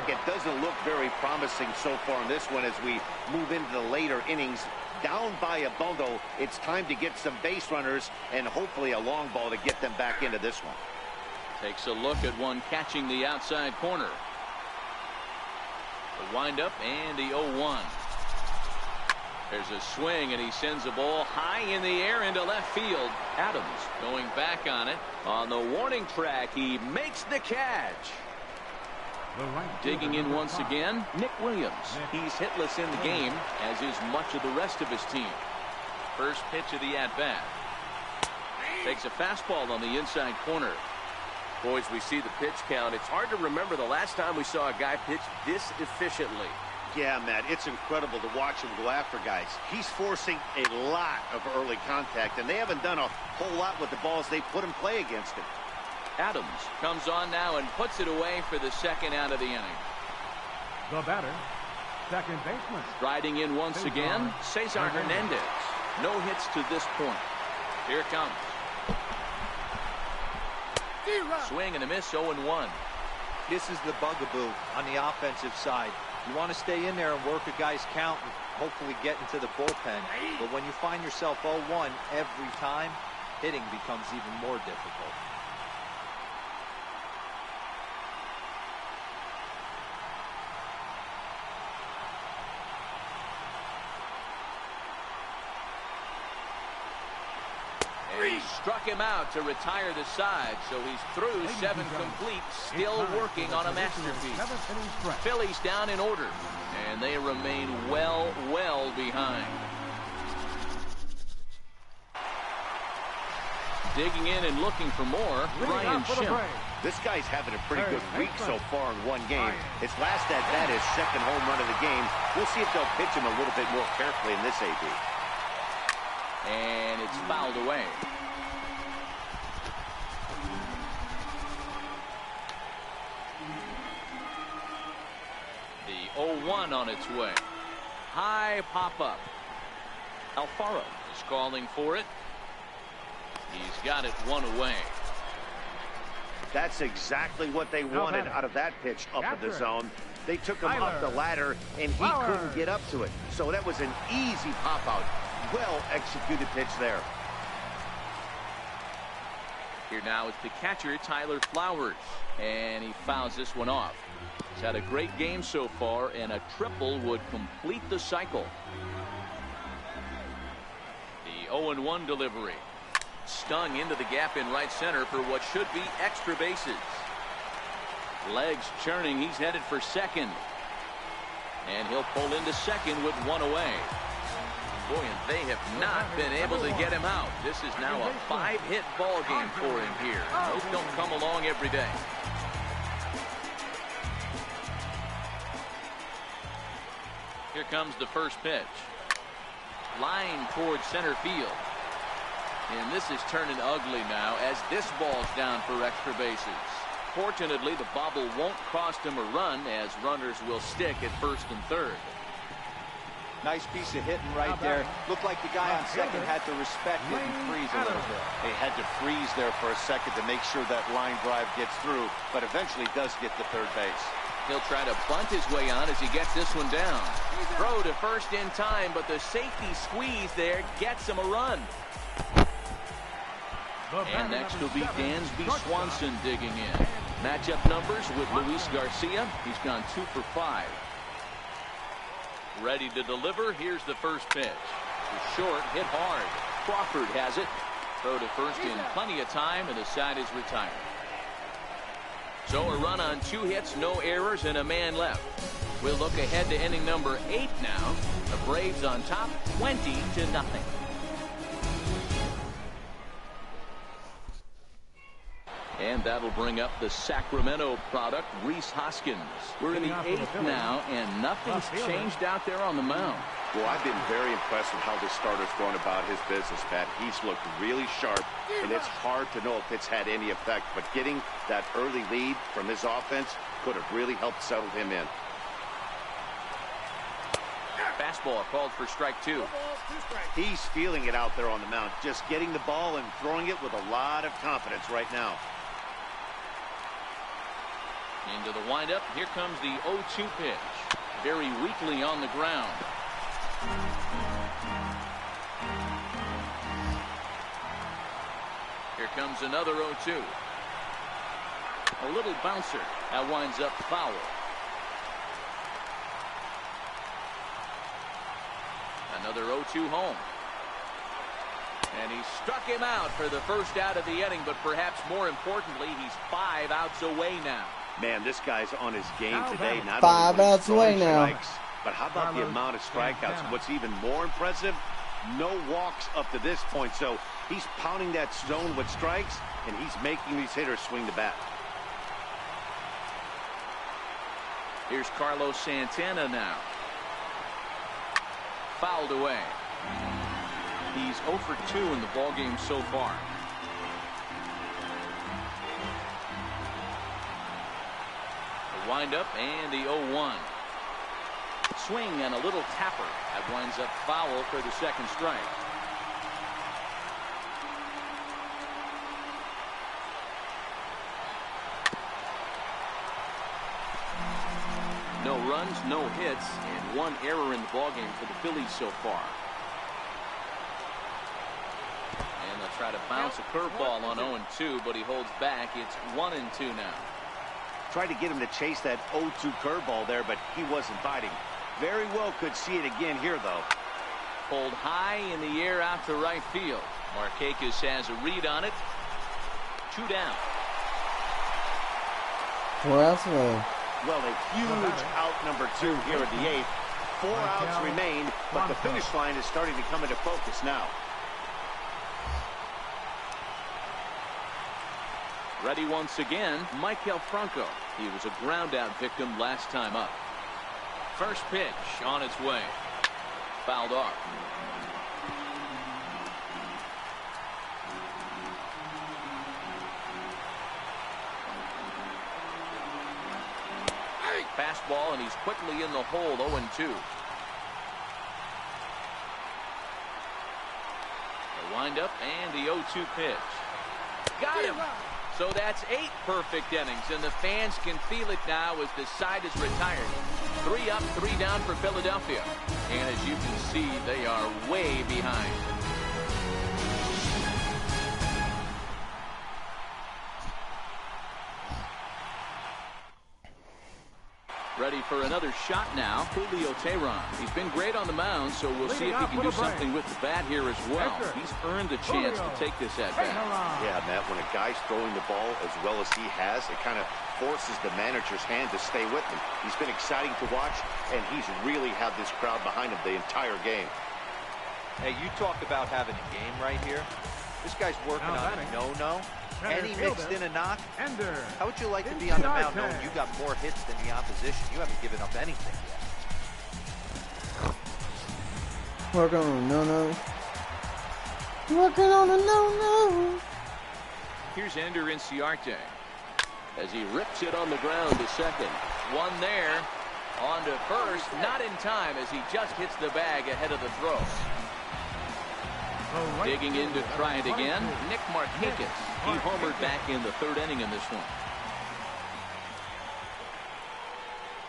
It doesn't look very promising so far in this one as we move into the later innings. Down by a bundle, it's time to get some base runners and hopefully a long ball to get them back into this one. Takes a look at one catching the outside corner. The windup and the 0-1. There's a swing, and he sends a ball high in the air into left field. Adams going back on it. On the warning track, he makes the catch. Digging in once again, Nick Williams. He's hitless in the game, as is much of the rest of his team. First pitch of the at-bat. Takes a fastball on the inside corner. Boys, we see the pitch count. It's hard to remember the last time we saw a guy pitch this efficiently. Yeah, Matt, it's incredible to watch him go after guys. He's forcing a lot of early contact, and they haven't done a whole lot with the balls they put in play against him. Adams comes on now and puts it away for the second out of the inning. The batter, second baseman. Riding in once again, Cesar Hernandez. No hits to this point. Here it comes. Swing and a miss, 0-1. This is the bugaboo on the offensive side. You want to stay in there and work a guy's count and hopefully get into the bullpen. But when you find yourself 0-1 every time, hitting becomes even more difficult. He struck him out to retire the side, so he's through 7 complete, still working on a masterpiece. Phillies down in order, and they remain well behind. Digging in and looking for more, Ryan Schimpf. This guy's having a pretty good week so far in one game. His last at-bat is second home run of the game. We'll see if they'll pitch him a little bit more carefully in this AB. And it's fouled away. The 0-1 on its way. High pop-up. Alfaro is calling for it. He's got it 1 away. That's exactly what they wanted out of that pitch up in the zone. They took him up the ladder, and he couldn't get up to it. So that was an easy pop-out. Well-executed pitch there. Here now is the catcher, Tyler Flowers, and he fouls this one off. He's had a great game so far, and a triple would complete the cycle. The 0-1 delivery. Stung into the gap in right center for what should be extra bases. Legs churning, he's headed for second. And he'll pull into second with 1 away. Boy, and they have not been able to get him out. This is now a 5-hit ball game for him here. Those don't come along every day. Here comes the first pitch. Line towards center field. And this is turning ugly now as this ball's down for extra bases. Fortunately, the bobble won't cost him a run as runners will stick at first and third. Nice piece of hitting right there. Looked like the guy on second had to respect it and freeze a little bit. They had to freeze there for a second to make sure that line drive gets through, but eventually does get to third base. He'll try to bunt his way on as he gets this one down. Throw to first in time, but the safety squeeze there gets him a run. And next will be Dansby Swanson digging in. Matchup numbers with Luis Garcia. He's gone 2 for 5. Ready to deliver. Here's the first pitch. It's short, hit hard. Crawford has it. Throw to first in plenty of time, and the side is retired. So a run on 2 hits, no errors, and a man left. We'll look ahead to inning number 8 now. The Braves on top, 20-0. And that'll bring up the Sacramento product, Rhys Hoskins. We're in the 8th now, and nothing's changed out there on the mound. Well, I've been very impressed with how this starter's going about his business, Pat. He's looked really sharp, and it's hard to know if it's had any effect. But getting that early lead from his offense could have really helped settle him in. Fastball called for strike 2. He's feeling it out there on the mound, just getting the ball and throwing it with a lot of confidence right now. Into the windup. Here comes the 0-2 pitch. Very weakly on the ground. Here comes another 0-2. A little bouncer. That winds up foul. Another 0-2 home. And he struck him out for the first out of the inning, but perhaps more importantly, he's 5 outs away now. Man, this guy's on his game today. Not 5 only outs away now. strikes, but how about the amount of strikeouts? And what's even more impressive, no walks up to this point. So he's pounding that zone with strikes, and he's making these hitters swing the bat. Here's Carlos Santana now. Fouled away. He's 0 for 2 in the ballgame so far. The windup and the 0-1. Swing and a little tapper. That winds up foul for the second strike. No runs, no hits, and 1 error in the ballgame for the Phillies so far. And they'll try to bounce a curveball on 0-2, but he holds back. It's 1-2 now. Tried to get him to chase that 0-2 curveball there, but he wasn't biting. Very well could see it again here, though. Pulled high in the air out to right field. Markakis has a read on it. 2 down. 4 outs away. Well, a huge out number 2 here in the 8th. 4 outs remain, but the finish line is starting to come into focus now. Ready once again, Maikel Franco. He was a ground out victim last time up. First pitch on its way. Fouled off. Fastball, and he's quickly in the hole. 0-2. The windup and the 0-2 pitch. Got him. So that's 8 perfect innings, and the fans can feel it now as the side is retired. 3 up, 3 down for Philadelphia. And as you can see, they are way behind. Ready for another shot now, Julio Teheran. He's been great on the mound, so we'll see if he can do something with the bat here as well. He's earned a chance to take this at bat. Yeah, Matt, when a guy's throwing the ball as well as he has, it kind of forces the manager's hand to stay with him. He's been exciting to watch, and he's really had this crowd behind him the entire game. Hey, you talk about having a game right here. This guy's working on a no-no. And he mixed in a knock. How would you like to be on the mound knowing you got more hits than the opposition? You haven't given up anything yet. Working on a no-no. Working on a no-no. Here's Ender Inciarte as he rips it on the ground to second. One there. On to first. Not in time as he just hits the bag ahead of the throw. Digging in to try it again, Nick Markakis. He homered back in the 3rd inning in this one.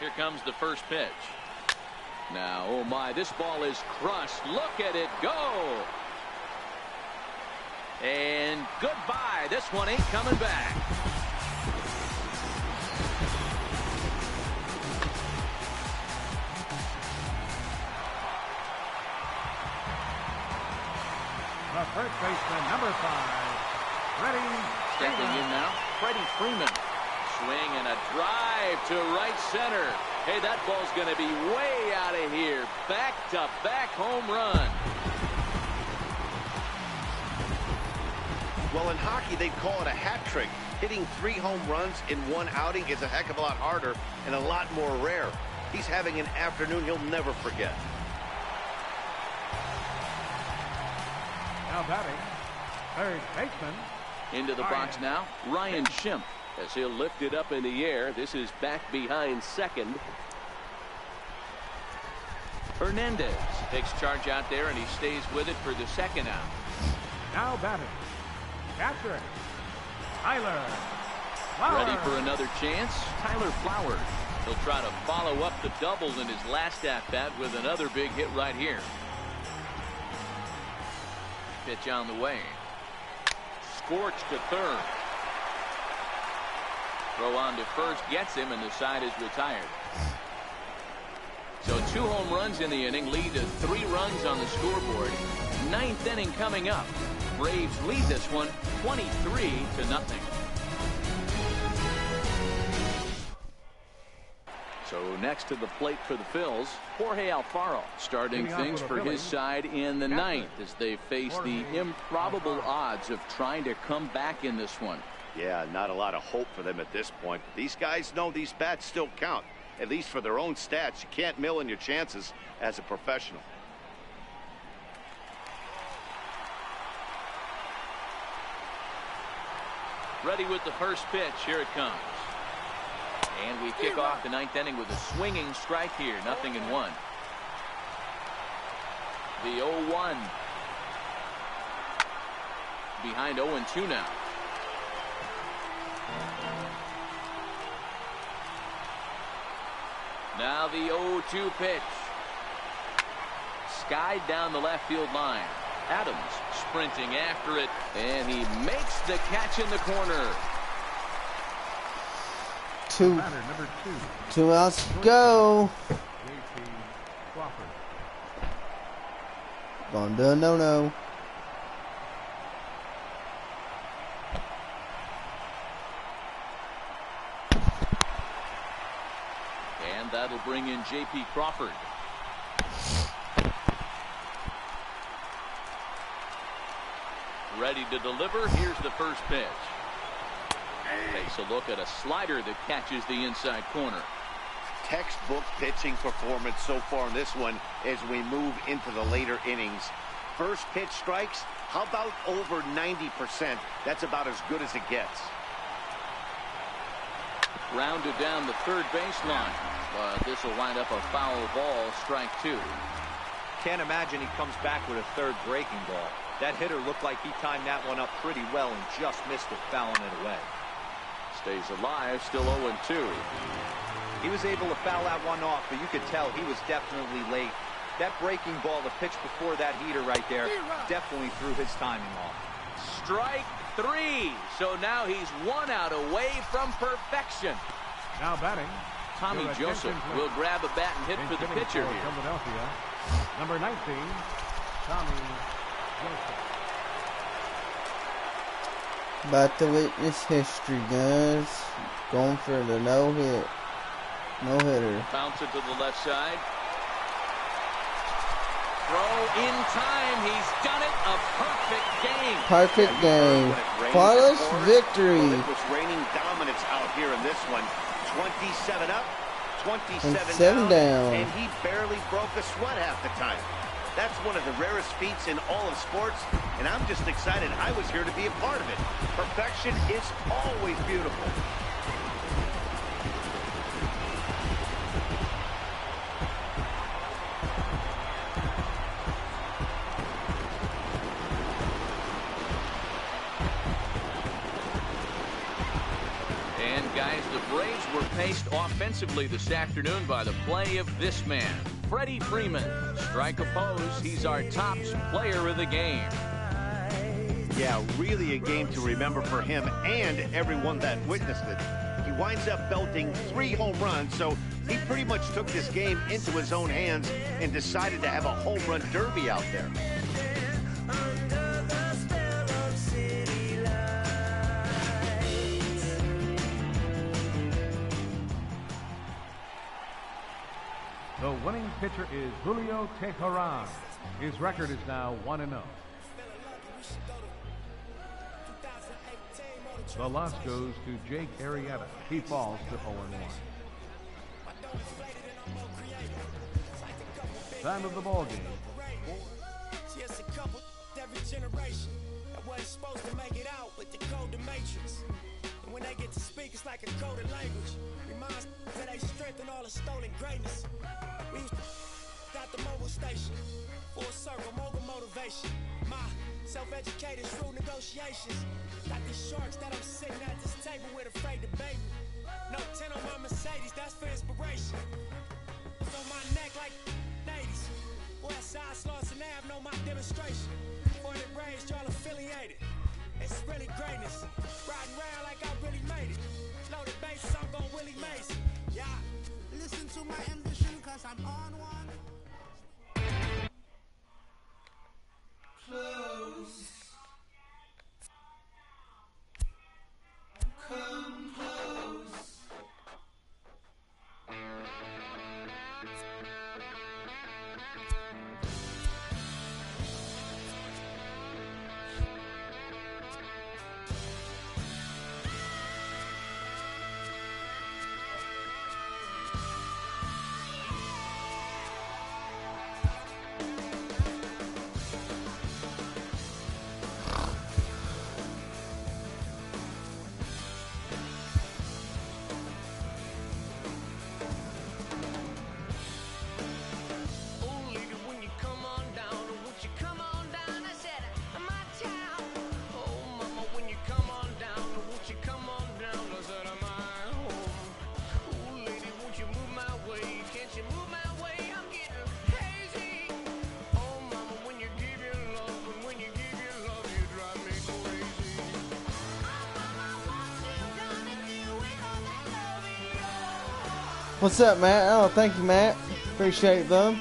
Here comes the first pitch. Now, oh my, this ball is crushed. Look at it go. And goodbye. This one ain't coming back. The first baseman, number 5. Stepping in now, Freddie Freeman. Swing and a drive to right center. Hey, that ball's going to be way out of here. Back-to-back home run. Well, in hockey, they'd call it a hat trick. Hitting 3 home runs in one outing is a heck of a lot harder and a lot more rare. He's having an afternoon he'll never forget. Now batting, third baseman. Into the box now, Ryan Schimpf, as he'll lift it up in the air. This is back behind second. Hernandez takes charge out there, and he stays with it for the second out. Now batting, catcher, Tyler Flowers. Ready for another chance, Tyler Flowers. He'll try to follow up the double in his last at-bat with another big hit right here. Pitch on the way. Scorched to third. Throw on to first gets him, and the side is retired. So 2 home runs in the inning lead to 3 runs on the scoreboard. 9th inning coming up. Braves lead this one 23-0. So next to the plate for the Phils, Jorge Alfaro starting things for his side in the 9th as they face the improbable odds of trying to come back in this one. Yeah, not a lot of hope for them at this point. These guys know these bats still count, at least for their own stats. You can't mill in your chances as a professional. Ready with the first pitch. Here it comes. And we kick off the 9th inning with a swinging strike here. 0-1. The 0-1. Behind 0-2 now. Now the 0-2 pitch. Skied down the left field line. Adams sprinting after it, and he makes the catch in the corner. Number 2. 2 outs to go. J.P. Crawford. Gonna do a no-no. And that'll bring in J.P. Crawford. Ready to deliver. Here's the first pitch. Takes a look at a slider that catches the inside corner. Textbook pitching performance so far in this one as we move into the later innings. First pitch strikes, how about over 90%? That's about as good as it gets. Rounded down the third baseline, but this will wind up a foul ball, strike 2. Can't imagine he comes back with a third breaking ball. That hitter looked like he timed that one up pretty well and just missed it, fouling it away. Stays alive, still 0-2. He was able to foul that one off, but you could tell he was definitely late. That breaking ball, the pitch before that heater right there, definitely threw his timing off. Strike 3. So now he's 1 out away from perfection. Now batting, Tommy Joseph will grab a bat and hit for the pitcher here. Philadelphia, number 19, Tommy Joseph. About to witness history, guys. Going for the no-hit. No-hitter. Bounce it to the left side. Throw in time. He's done it. A perfect game. Perfect game. Flawless victory. Well, it was raining dominance out here in this one. 27 up, 27 down. And he barely broke a sweat half the time. That's one of the rarest feats in all of sports, and I'm just excited I was here to be a part of it. Perfection is always beautiful. And guys, the Braves were paced offensively this afternoon by the play of this man, Freddie Freeman. Strike opposed, he's our top player of the game. Yeah, really a game to remember for him and everyone that witnessed it. He winds up belting 3 home runs, so he pretty much took this game into his own hands and decided to have a home run derby out there. The winning pitcher is Julio Teheran. His record is now 1-0. The loss goes to Jake Arrieta. He falls to 0-1. Time of the ball game. Just a couple every generation that wasn't supposed to make it out, but they code the matrix. And when they get to speak, it's like a coded language. Reminds that they strengthen all the stolen greatness. We used to got the mobile station, full circle, mogul motivation. My self-educated, shrewd negotiations. Got these sharks that I'm sitting at this table with, afraid to bait me. No 10 on my Mercedes, that's for inspiration. It's on my neck like 80s. Westside Sloss and Ave know my demonstration. For the raised, y'all affiliated. It's really greatness. Riding around like I really made it. Loaded bases, I'm gon' Willie Mason. Yeah. Listen to my ambition, cause I'm on one. Close. Come close. What's up, Matt? Oh, thank you, Matt. Appreciate it, bub.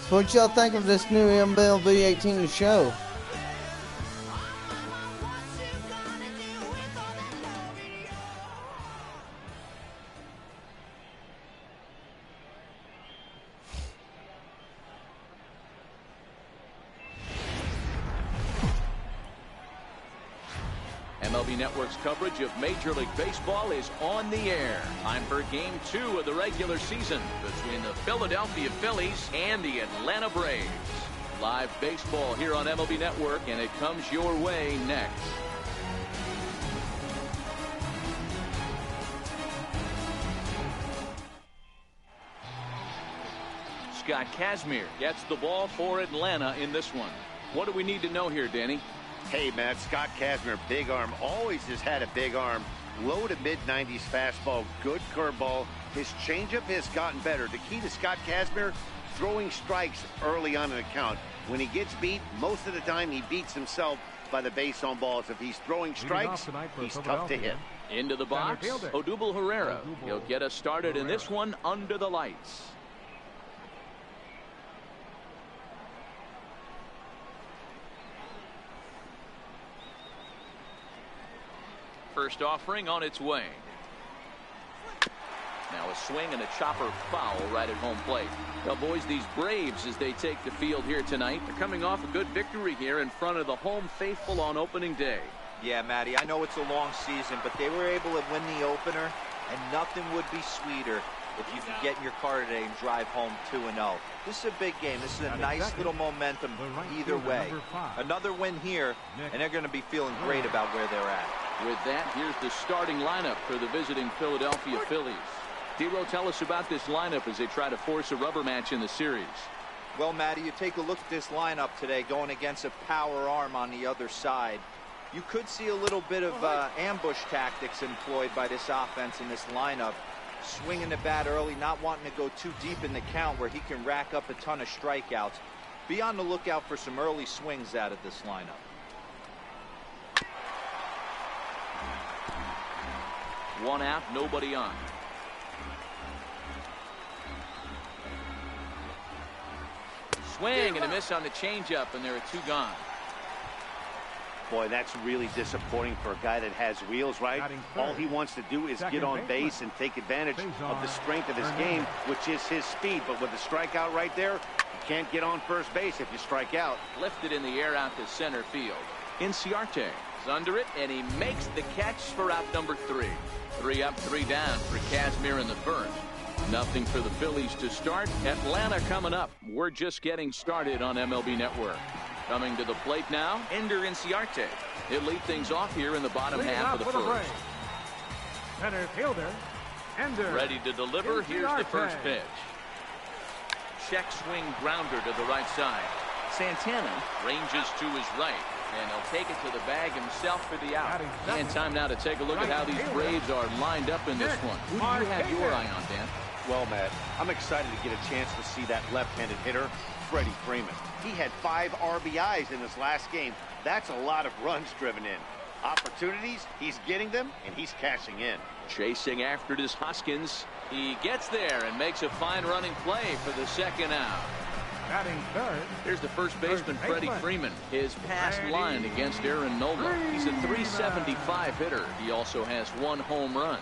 So what y'all think of this new MLB 18 show? MLB Network's coverage of Major League Baseball is on the air. Time for Game 2 of the regular season between the Philadelphia Phillies and the Atlanta Braves. Live baseball here on MLB Network, and it comes your way next. Scott Kazmir gets the ball for Atlanta in this one. What do we need to know here, Danny? Hey, Matt, Scott Kazmir, big arm, always has had a big arm. Low to mid-90s fastball, good curveball. His changeup has gotten better. The key to Scott Kazmir, throwing strikes early on in the count. When he gets beat, most of the time he beats himself by the base on balls. If he's throwing strikes, he's tough to hit. Into the box, Odubel Herrera. He'll get us started in this one under the lights. First offering on its way. Now a swing and a chopper foul right at home plate. Well, boys, these Braves, as they take the field here tonight, are coming off a good victory here in front of the home faithful on opening day. Yeah, Matty, I know it's a long season, but they were able to win the opener, and nothing would be sweeter if you could get in your car today and drive home 2-0. This is a big game. This is a nice little momentum either way. Another win here, and they're going to be feeling great about where they're at. With that, here's the starting lineup for the visiting Philadelphia Phillies. D-Row, tell us about this lineup as they try to force a rubber match in the series. Well, Matty, you take a look at this lineup today going against a power arm on the other side. You could see a little bit of ambush tactics employed by this offense in this lineup. Swinging the bat early, not wanting to go too deep in the count where he can rack up a ton of strikeouts. Be on the lookout for some early swings out of this lineup. One out, nobody on. Swing and a miss on the changeup, and there are two gone. Boy, that's really disappointing for a guy that has wheels, right? All he wants to do is get on base and take advantage of the strength of his game, which is his speed. But with the strikeout right there, you can't get on first base if you strike out. Lifted in the air out to center field. Inciarte is under it, and he makes the catch for out number 3. 3 up, 3 down for Kazmir in the first. Nothing for the Phillies to start. Atlanta coming up. We're just getting started on MLB Network. Coming to the plate now, Ender Inciarte. He'll lead things off here in the bottom half of the first. Center fielder, Ender. Ready to deliver. Here's the first pitch. Check swing grounder to the right side. Santana ranges to his right, and he'll take it to the bag himself for the out. And time now to take a look at how these Braves are lined up in this one. Who do you have your eye on, Dan? Well, Matt, I'm excited to get a chance to see that left-handed hitter, Freddie Freeman. He had 5 RBIs in his last game. That's a lot of runs driven in. Opportunities, he's getting them, and he's cashing in. Chasing after this Hoskins. He gets there and makes a fine running play for the second out. Batting third. Here's the first baseman, Freddie Freeman. His past line against Aaron Nola. He's a .375 hitter. He also has 1 home run.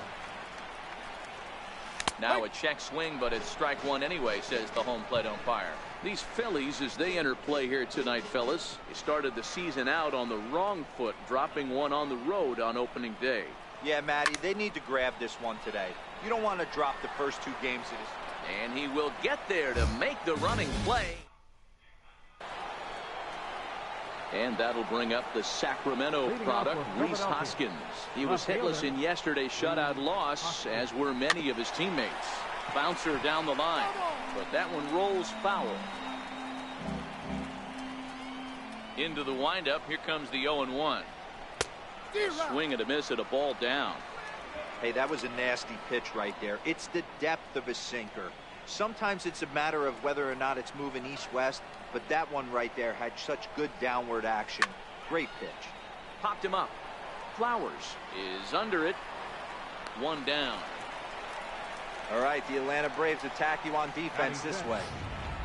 Now a check swing, but it's strike 1 anyway, says the home plate umpire. These Phillies, as they enter play here tonight, fellas, they started the season out on the wrong foot, dropping 1 on the road on opening day. Yeah, Matty, they need to grab this one today. You don't want to drop the first 2 games of this. And he will get there to make the running play. And that'll bring up the Sacramento product, Rhys Hoskins. He was hitless in yesterday's shutout loss, as were many of his teammates. Bouncer down the line, but that one rolls foul. Into the windup, here comes the 0-1. Swing and a miss at a ball down. Hey, that was a nasty pitch right there. It's the depth of a sinker. Sometimes it's a matter of whether or not it's moving east-west, but that one right there had such good downward action. Great pitch. Popped him up. Flowers is under it. 1 down. All right, the Atlanta Braves attack you on defense this way.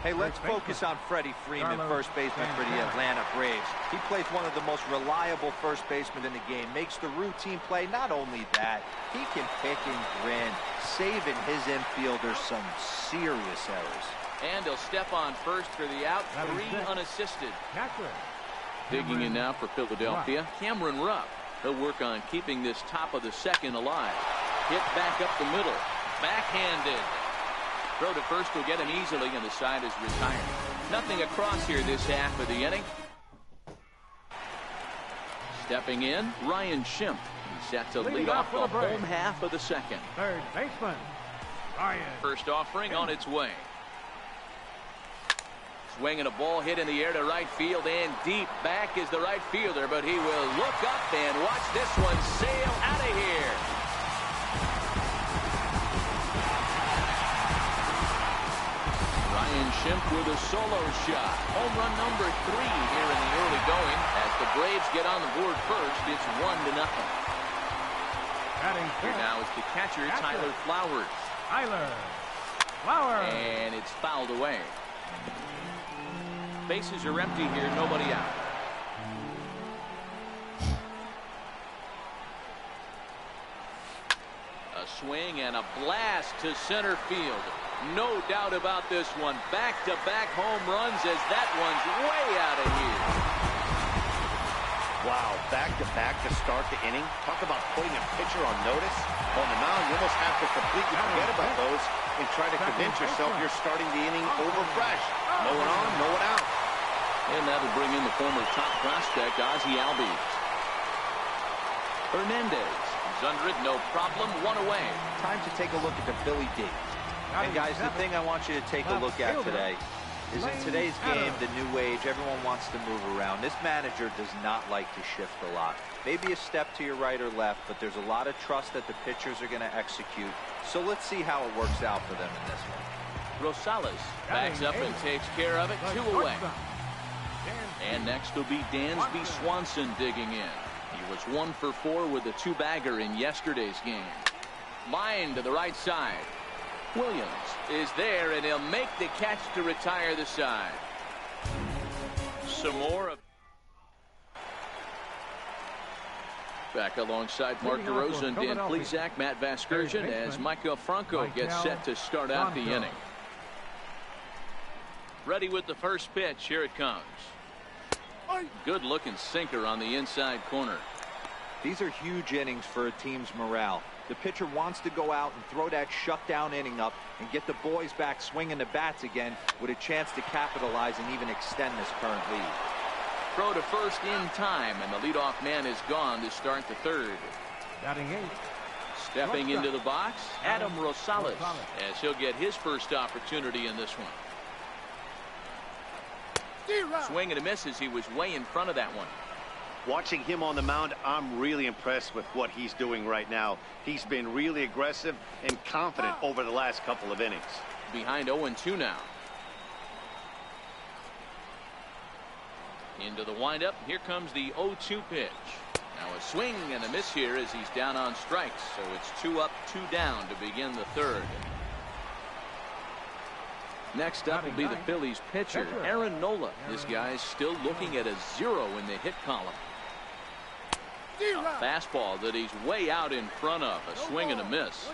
Hey, let's focus on Freddie Freeman, first baseman for the Atlanta Braves. He plays one of the most reliable first basemen in the game, makes the routine play. Not only that, he can pick and grin, saving his infielders some serious errors. And he'll step on first for the out, 3 unassisted. Digging in now for Philadelphia, Cameron Rupp. He'll work on keeping this top of the second alive. Hit back up the middle, backhanded. Throw to first will get him easily, and the side is retired. Nothing across here this half of the inning. Stepping in, Ryan Schimpf. He's set to lead off the home half of the second. Third baseman, Ryan. First offering on its way. Swinging a ball hit in the air to right field and deep. Back is the right fielder, but he will look up and watch this one sail out of here. Ryan Schimpf with a solo shot. Home run number 3 here in the early going. As the Braves get on the board first, it's 1-0. Here now is the catcher, Tyler Flowers. And it's fouled away. Bases are empty here, nobody out. A swing and a blast to center field. No doubt about this one. Back-to-back home runs as that one's way out of here. Wow, back-to-back to start the inning. Talk about putting a pitcher on notice. On the mound, you almost have to completely forget about those and try to convince yourself you're starting the inning over fresh. No one on, no one out. And that'll bring in the former top prospect, Ozzie Albies. Hernandez is under it, no problem, 1 away. Time to take a look at the Philly D. And guys, the thing I want you to take a look at today is in today's game, the new age, everyone wants to move around. This manager does not like to shift a lot. Maybe a step to your right or left, but there's a lot of trust that the pitchers are going to execute. So let's see how it works out for them in this one. Rosales backs up and takes care of it, 2 away. And next will be Dansby Swanson digging in. He was 1 for 4 with a 2-bagger in yesterday's game. Line to the right side. Williams is there, and he'll make the catch to retire the side. Some more of back alongside Mark DeRosa and Dan Plesac, Matt Vasgersian, as Michael Franco gets set to start out the inning. Ready with the first pitch. Here it comes. Good looking sinker on the inside corner. These are huge innings for a team's morale. The pitcher wants to go out and throw that shutdown inning up and get the boys back swinging the bats again with a chance to capitalize and even extend this current lead. Throw to first in time, and the leadoff man is gone to start the third. Stepping into the box, Adam Rosales, as he'll get his first opportunity in this one. Swing and a miss as he was way in front of that one. Watching him on the mound, I'm really impressed with what he's doing right now. He's been really aggressive and confident over the last couple of innings. Behind 0-2 now. Into the windup. Here comes the 0-2 pitch. Now a swing and a miss here as he's down on strikes. So it's 2 up, 2 down to begin the third. Next up will be the Phillies pitcher, Aaron Nola. This guy's still looking at a 0 in the hit column. A fastball that he's way out in front of. A swing and a miss.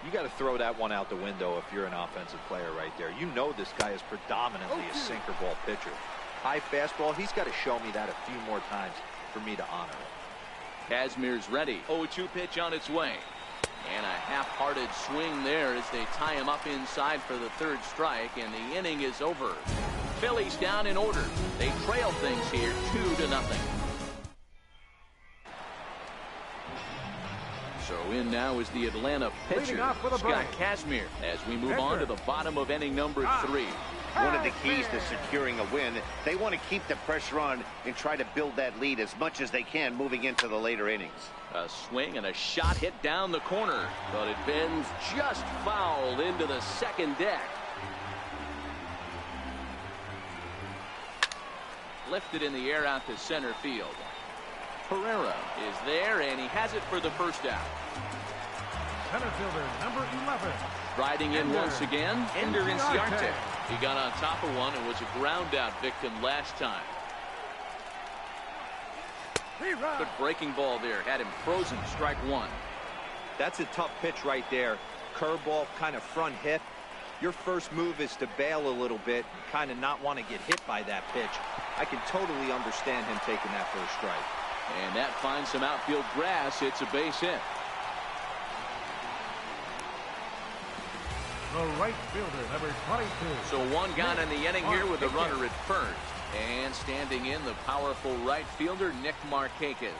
You got to throw that one out the window if you're an offensive player right there. You know this guy is predominantly a sinker ball pitcher. High fastball, he's got to show me that a few more times for me to honor it. Kazmir's ready. 0-2 pitch on its way. And a half-hearted swing there as they tie him up inside for the third strike, and the inning is over. Phillies down in order. They trail things here 2-0. So in now is the Atlanta pitcher, Scott Kazmir, as we move on to the bottom of inning number 3. One of the keys to securing a win, they want to keep the pressure on and try to build that lead as much as they can moving into the later innings. A swing and a shot hit down the corner, but it bends just foul into the second deck. Lifted in the air out to center field. Pereira is there, and he has it for the first out. Center fielder number 11. Riding in once again, Ender Inciarte. He got on top of one and was a ground out victim last time. Good breaking ball there, had him frozen, strike 1. That's a tough pitch right there. Curveball, kind of front hit. Your first move is to bail a little bit, kind of not want to get hit by that pitch. I can totally understand him taking that first strike. And that finds some outfield grass. It's a base hit. The right fielder, number 22. So one gone in the inning here with a runner at first. And standing in, the powerful right fielder, Nick Markakis.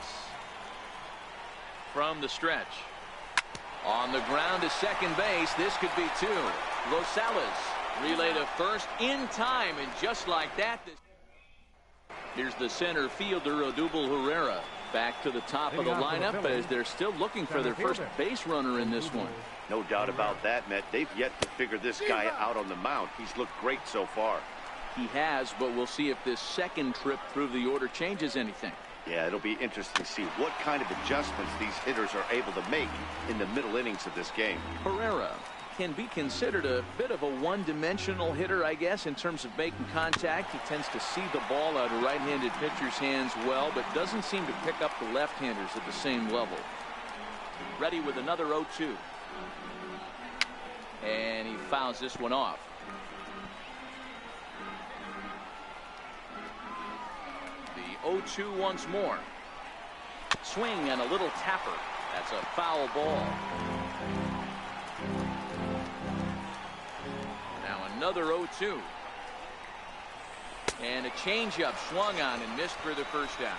From the stretch. On the ground to second base. This could be 2. Rosales Relay to first in time, and just like that, here's the center fielder, Odubel Herrera, back to the top of the lineup as they're still looking for their first base runner in this one. No doubt about that, Matt. They've yet to figure this guy out on the mound. He's looked great so far. He has, but we'll see if this second trip through the order changes anything. Yeah, it'll be interesting to see what kind of adjustments these hitters are able to make in the middle innings of this game. Herrera can be considered a bit of a one-dimensional hitter, I guess, in terms of making contact. He tends to see the ball out of right-handed pitchers' hands well, but doesn't seem to pick up the left-handers at the same level. Ready with another 0-2. And he fouls this one off. The 0-2 once more. Swing and a little tapper. That's a foul ball. Now another 0-2. And a changeup swung on and missed for the first out.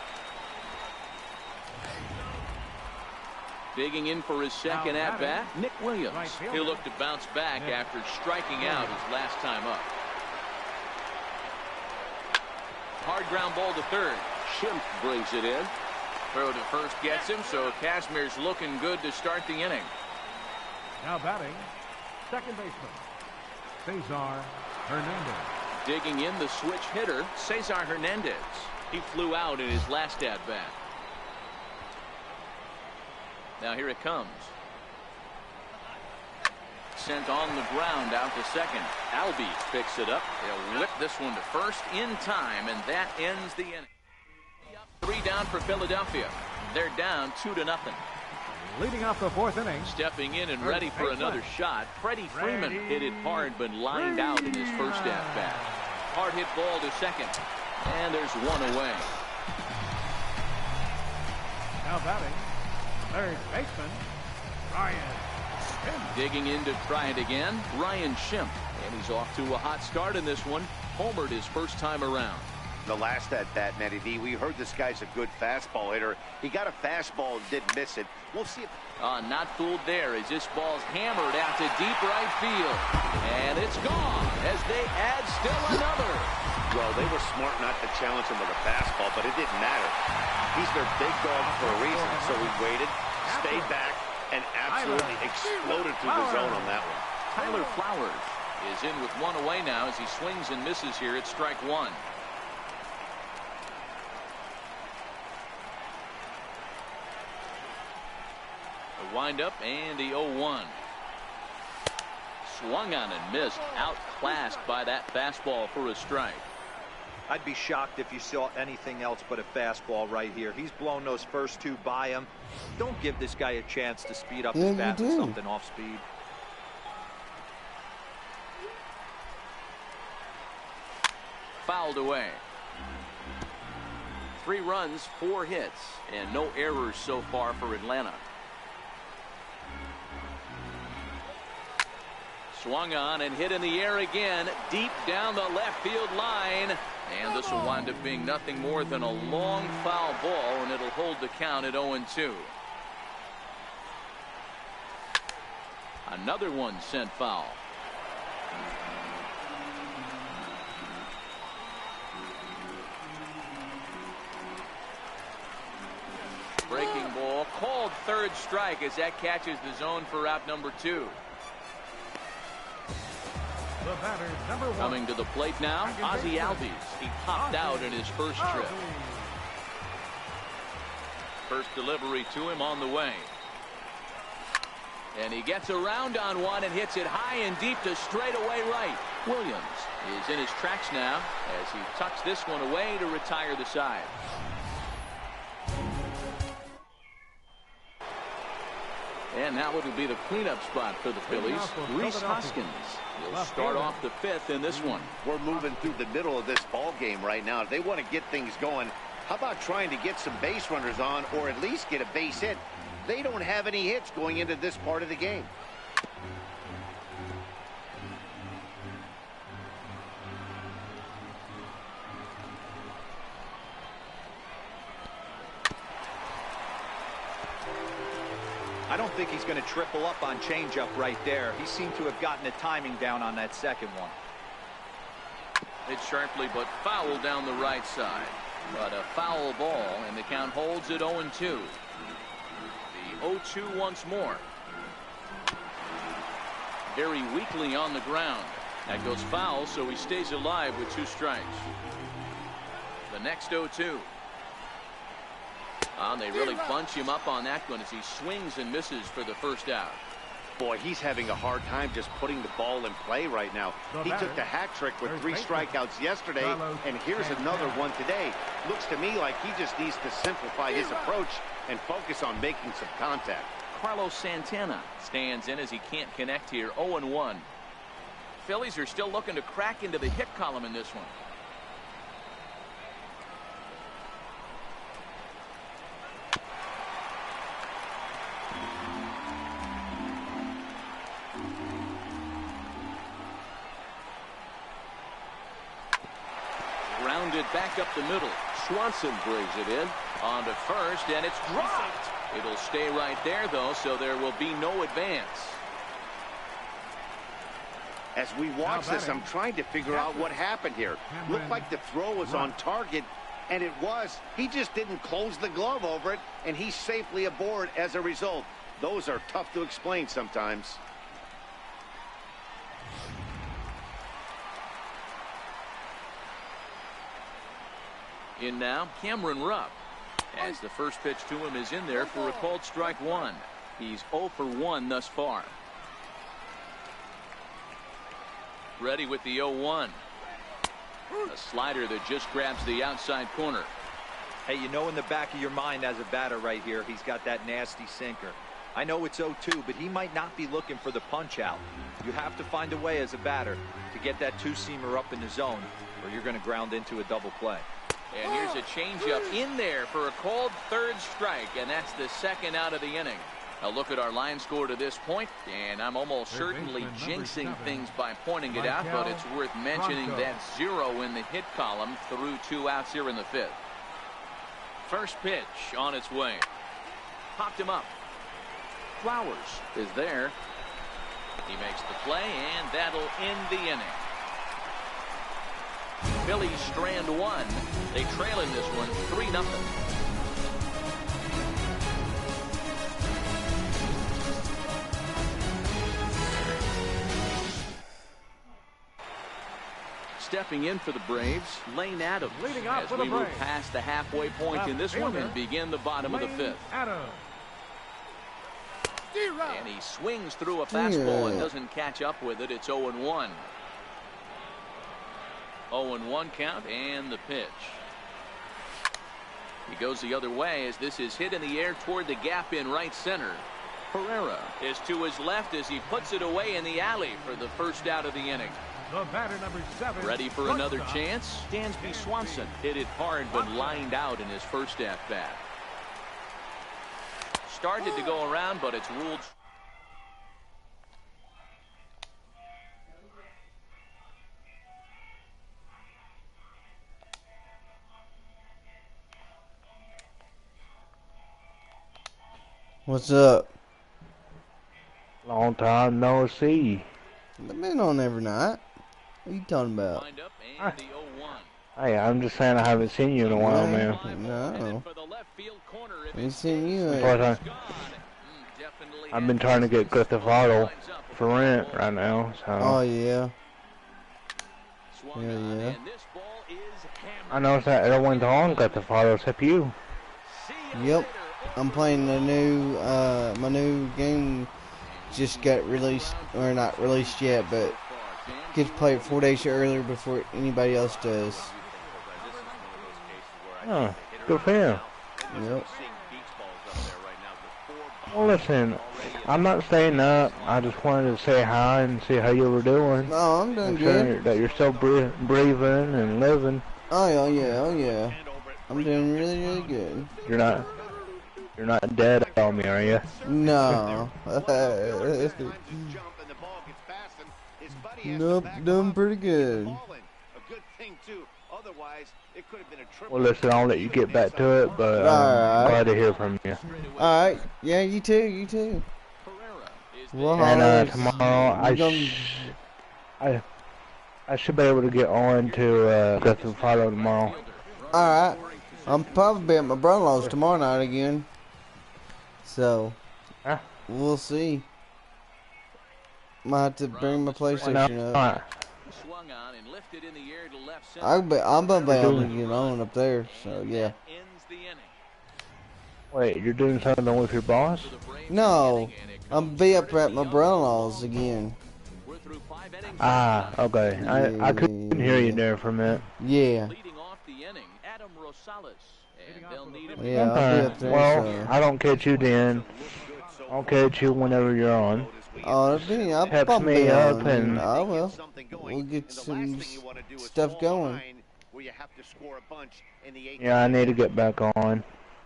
Digging in for his second at-bat, Nick Williams. He'll look to bounce back after striking out his last time up. Hard ground ball to third. Schimpf brings it in. Throw to first gets him, so Kazmir's looking good to start the inning. Now batting, second baseman, Cesar Hernandez. Digging in the switch hitter, Cesar Hernandez. He flew out in his last at-bat. Now here it comes. Sent on the ground out to second. Albies picks it up. They'll whip this one to first in time, and that ends the inning. 3 down for Philadelphia. They're down 2-0. Leading off the fourth inning. Stepping in and ready for another shot. Freddie Freeman hit it hard but lined out in his first at-bat. Hard hit ball to second. And there's one away. Now batting, third baseman, Ryan Schimpf. Digging in to try it again, Ryan Schimpf. And he's off to a hot start in this one. Homered his first time around. The last at-bat, Matty V, we heard this guy's a good fastball hitter. He got a fastball and didn't miss it. We'll see if... Not fooled there as this ball's hammered out to deep right field. And it's gone as they add still another. Well, they were smart not to challenge him with a fastball, but it didn't matter. He's their big dog for a reason, so he waited, stayed back, and absolutely exploded through the zone on that one. Tyler Flowers is in with one away now as he swings and misses here at strike one. A windup and the 0-1. Swung on and missed, outclassed by that fastball for a strike. I'd be shocked if you saw anything else but a fastball right here. He's blown those first two by him. Don't give this guy a chance to speed up his bat with something off speed. Fouled away. 3 runs, 4 hits, and no errors so far for Atlanta. Swung on and hit in the air again, deep down the left field line. And this will wind up being nothing more than a long foul ball, and it'll hold the count at 0-2. Another one sent foul. Breaking ball, called third strike as that catches the zone for out number 2. The batter, number 1. Coming to the plate now, Ozzie Albies. He popped out in his first trip. First delivery to him on the way. And he gets around on one and hits it high and deep to straightaway right. Williams is in his tracks now as he tucks this one away to retire the side. And now it will be the cleanup spot for the Phillies. Rhys Hoskins will start off the 5th in this one. We're moving through the middle of this ball game right now. If they want to get things going, how about trying to get some base runners on or at least get a base hit? They don't have any hits going into this part of the game. I don't think he's going to triple up on changeup right there. He seemed to have gotten the timing down on that second one. Hit sharply, but foul down the right side. But a foul ball, and the count holds at 0-2. The 0-2 once more. Very weakly on the ground. That goes foul, so he stays alive with 2 strikes. The next 0-2. They really bunch him up on that one as he swings and misses for the first out. Boy, he's having a hard time just putting the ball in play right now. He took the hat trick with 3 strikeouts yesterday, and here's another one today. Looks to me like he just needs to simplify his approach and focus on making some contact. Carlos Santana stands in as he can't connect here. 0-1. Phillies are still looking to crack into the hit column in this one. Grounded back up the middle. Swanson brings it in. On to first, and it's dropped. It'll stay right there, though, so there will be no advance. As we watch this, I'm trying to figure out what happened here. Looked like the throw was on target, and it was. He just didn't close the glove over it, and he's safely aboard as a result. Those are tough to explain sometimes. In now, Cameron Rupp. As the first pitch to him is in there for a called strike 1. He's 0 for 1 thus far. Ready with the 0-1. A slider that just grabs the outside corner. Hey, you know in the back of your mind as a batter right here, he's got that nasty sinker. I know it's 0-2, but he might not be looking for the punch out. You have to find a way as a batter to get that 2-seamer up in the zone, or you're going to ground into a double play. And here's a changeup in there for a called 3rd strike, and that's the 2nd out of the inning. A look at our line score to this point, and I'm almost certainly jinxing things by pointing it out, but it's worth mentioning that 0 in the hit column through 2 outs here in the 5th. First pitch on its way. Popped him up. Flowers is there. He makes the play, and that'll end the inning. Phillies strand 1. They trail in this one 3-0. Stepping in for the Braves, Lane Adams, as we move past the halfway point in this one and begin the bottom of the 5th. And he swings through a fastball and doesn't catch up with it. It's 0-1. 0-1 count, and the pitch. He goes the other way as this is hit in the air toward the gap in right center. Pereira is to his left as he puts it away in the alley for the first out of the inning. The batter, number 7. Ready for another chance? Dansby Swanson hit it hard but lined out in his first at bat. Started to go around, but it's ruled. What's up? Long time no see. I've been on every night. What are you talking about? Hey, I'm just saying I haven't seen you in a while, man. No. I ain't seen you. I've been trying to get Grand Theft Auto for rent right now. So. Oh yeah. Yeah. I noticed that everyone's on Grand Theft Auto except you. Yep. I'm playing the new my new game just got released, or not released yet, but get to play it 4 days earlier before anybody else does. Oh, good for him. Yep. Well, listen, I'm not staying up. I just wanted to say hi and see how you were doing. Oh, I'm doing good. That you're still breathing and living. Oh yeah. I'm doing really good. You're not dead on me, are you? No. Nope, doing pretty good. Well, listen, I'll let you get back to it, but I'm glad to hear from you. Alright, yeah, you too. Well, and tomorrow, I should be able to get on to go through follow tomorrow. Alright. I'm probably at my brother-in-law's tomorrow night again. So, Huh? we'll see. Might have to bring my PlayStation up. Swung on and lifted in the air to left center. I'm gonna be able to get on up there, so yeah. Ends the inning. Wait, you're doing something with your boss? No, I'm be up at my brother-in-law's again. Ah, okay. I couldn't hear you there for a minute. Yeah. Leading off the inning, Adam Rosales. And they'll need him. Yeah, I'll be up there. Well, So. I don't catch you then. I'll catch you whenever you're on. Oh, I'll Text me up and I will. We'll get some stuff going. yeah, I need to get back on.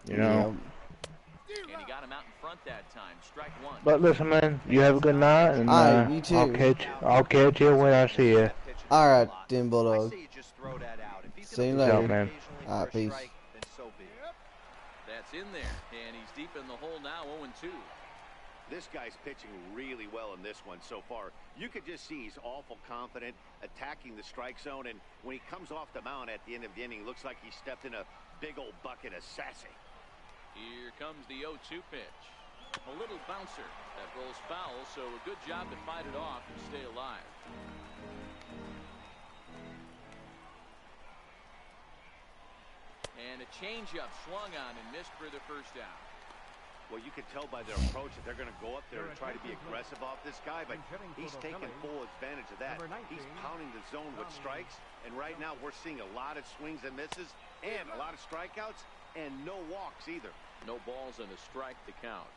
You know. And he got him out in front that time. Strike one. But listen, man, you have a good night, and Alright, you too. I'll catch you when I see you. Alright, then, Bulldog. See you later. Out, man. Alright, peace. That's in there, and he's deep in the hole now, 0-2. This guy's pitching really well in this one so far. You could just see he's awful confident, attacking the strike zone, and when he comes off the mound at the end of the inning, looks like he stepped in a big old bucket of sassy. Here comes the 0-2 pitch. A little bouncer that rolls foul, so a good job to fight it off and stay alive. And a changeup swung on and missed for the first out. Well, you can tell by their approach that they're going to go up there and try to be aggressive off this guy, but he's taking full advantage of that. He's pounding the zone with strikes, and right now we're seeing a lot of swings and misses and a lot of strikeouts and no walks either. No balls and a strike to count.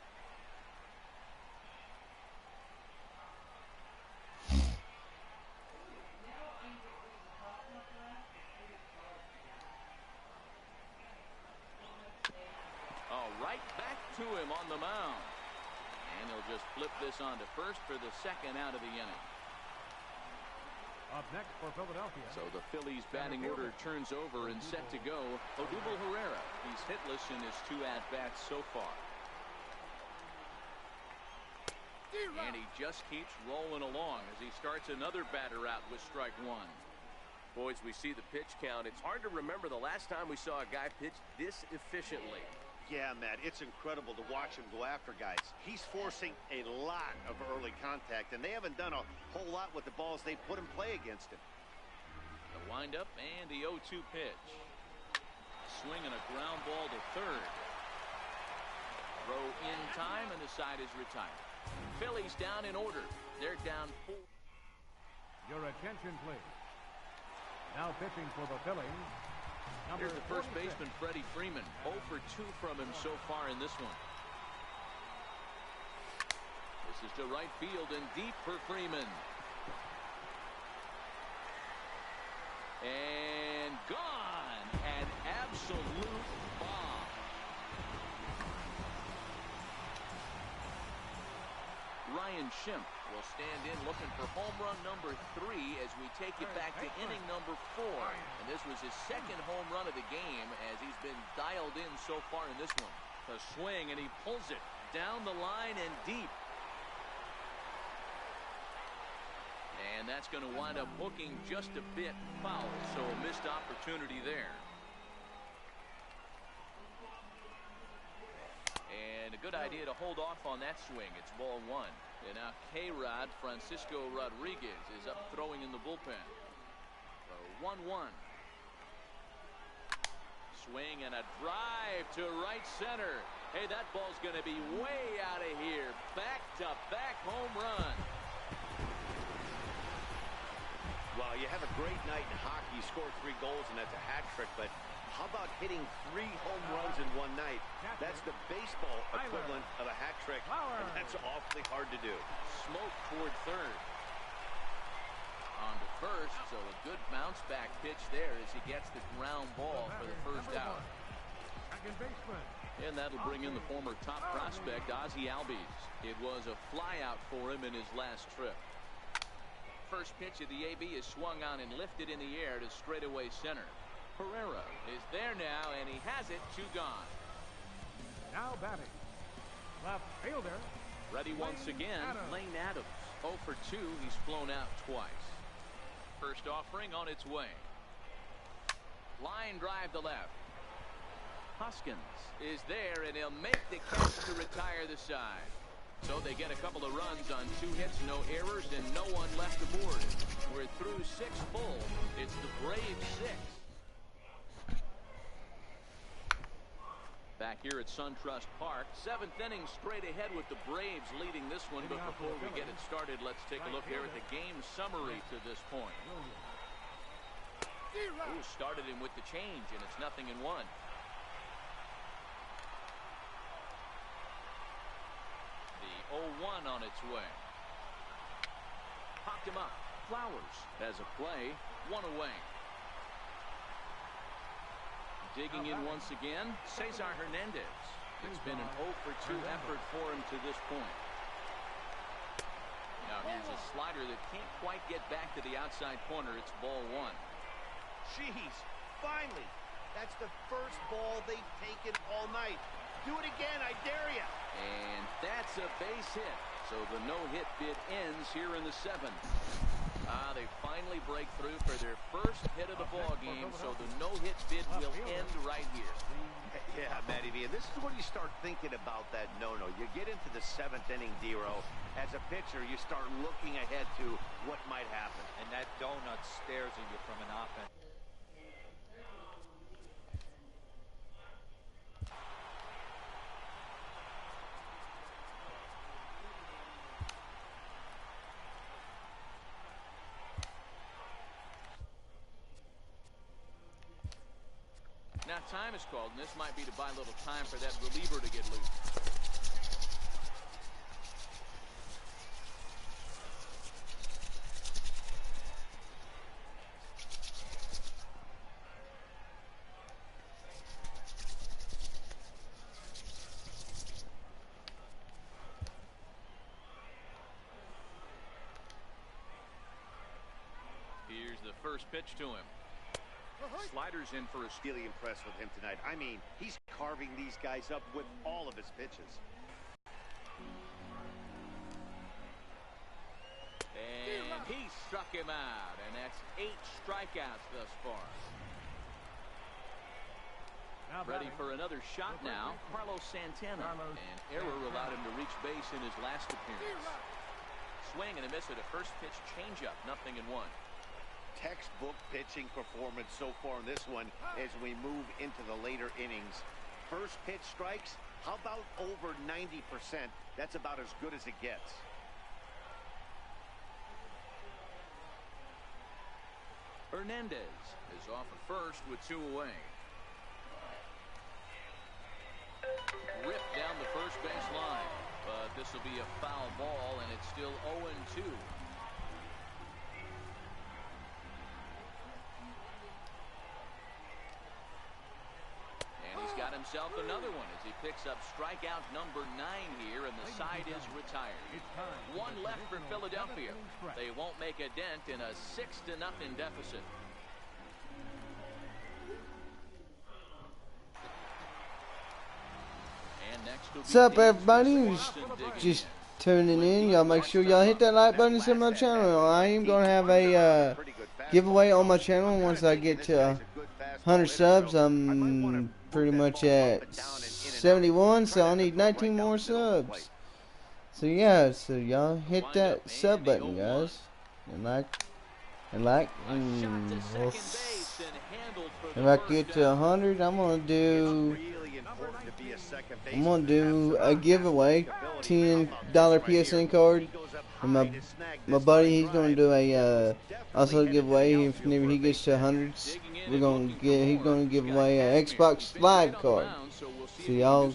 Right back to him on the mound. And he'll just flip this on to first for the second out of the inning. Up next for Philadelphia. So the Phillies batting order turns over and set to go. Odubel Herrera. He's hitless in his 2 at-bats so far. And he just keeps rolling along as he starts another batter out with strike one. Boys, we see the pitch count. It's hard to remember the last time we saw a guy pitch this efficiently. Yeah, Matt, it's incredible to watch him go after guys. He's forcing a lot of early contact, and they haven't done a whole lot with the balls they put in play against him. The windup and the 0-2 pitch. Swing and a ground ball to third. Throw in time, and the side is retired. Phillies down in order. They're down 4. Your attention, please. Now pitching for the Phillies. Here's the first baseman, Freddie Freeman. 0 for 2 from him so far in this one. This is to right field and deep for Freeman. And gone. An absolute bomb. Ryan Schimpf will stand in looking for home run number 3 as we take it back to inning number 4. And this was his second home run of the game as he's been dialed in so far in this one. A swing, and he pulls it down the line and deep. And that's going to wind up hooking just a bit foul, so a missed opportunity there. And a good idea to hold off on that swing. It's ball 1. And now K-Rod Francisco Rodriguez is up throwing in the bullpen. So 1-1. Swing and a drive to right center. Hey, that ball's going to be way out of here. Back-to-back home run. Well, you have a great night in hockey. You score 3 goals, and that's a hat trick, but how about hitting 3 home runs in one night? That's the baseball equivalent of a hat trick, and that's awfully hard to do. Smoke toward third. On to first, so a good bounce back pitch there as he gets the ground ball for the first out. And that'll bring in the former top prospect, Ozzie Albies. It was a flyout for him in his last trip. First pitch of the AB is swung on and lifted in the air to straightaway center. Herrera is there now, and he has it. 2 gone. Now batting. Left fielder. Ready once again, Lane Adams. 0 for 2. He's flown out twice. first offering on its way. Line drive to left. Hoskins is there, and he'll make the catch to retire the side. So they get a couple of runs on 2 hits, no errors, and no one left aboard. We're through 6 full. It's the Braves 6. Back here at SunTrust Park, 7th inning straight ahead with the Braves leading this one. But before we get it started, let's take a look here at the game summary to this point. Ooh, started him with the change, and it's 0-1. The 0-1 on its way. Popped him up. Flowers has a play, 1 away. Digging in once again, Cesar Hernandez. It's been an 0 for 2 effort for him to this point. Now here's a slider that can't quite get back to the outside corner. It's ball 1. Jeez, finally. That's the first ball they've taken all night. Do it again, I dare you. And that's a base hit. So the no-hit bid ends here in the 7th. They finally break through for their first hit of the ball game, so the no-hit bid will end right here. Yeah, Matty V, and this is when you start thinking about that no-no. You get into the 7th inning, Dero. As a pitcher, you start looking ahead to what might happen. And that donut stares at you from an offense. Now time is called, and this might be to buy a little time for that reliever to get loose. Here's the first pitch to him. Sliders in for a really impressed with him tonight. I mean, he's carving these guys up with all of his pitches. And he struck him out, and that's 8 strikeouts thus far. Ready for another shot now, Carlos Santana. And error allowed him to reach base in his last appearance. Swing and a miss at a first pitch changeup, 0-1. Textbook pitching performance so far in this one as we move into the later innings. First pitch strikes, how about over 90%? That's about as good as it gets. Hernandez is off at first with 2 away. Ripped down the first base line, but this will be a foul ball, and it's still 0-2. Got himself another one as he picks up strikeout number 9 here, and the side is retired. 1 left for Philadelphia. They won't make a dent in a 6-0 deficit. And next will be What's up, everybody? Who's just tuning in? Y'all make sure y'all hit that like button to my channel. I am gonna have a giveaway on my channel once I get to 100 subs. I'm pretty much at 71, so I need 19 more subs. So yeah, so y'all hit that sub button, guys, and like, if I get to 100, I'm gonna do a giveaway, $10 PSN card, and my buddy, he's gonna do a also giveaway. If whenever he gets to 100s, he's gonna give away an Xbox Live card. So y'all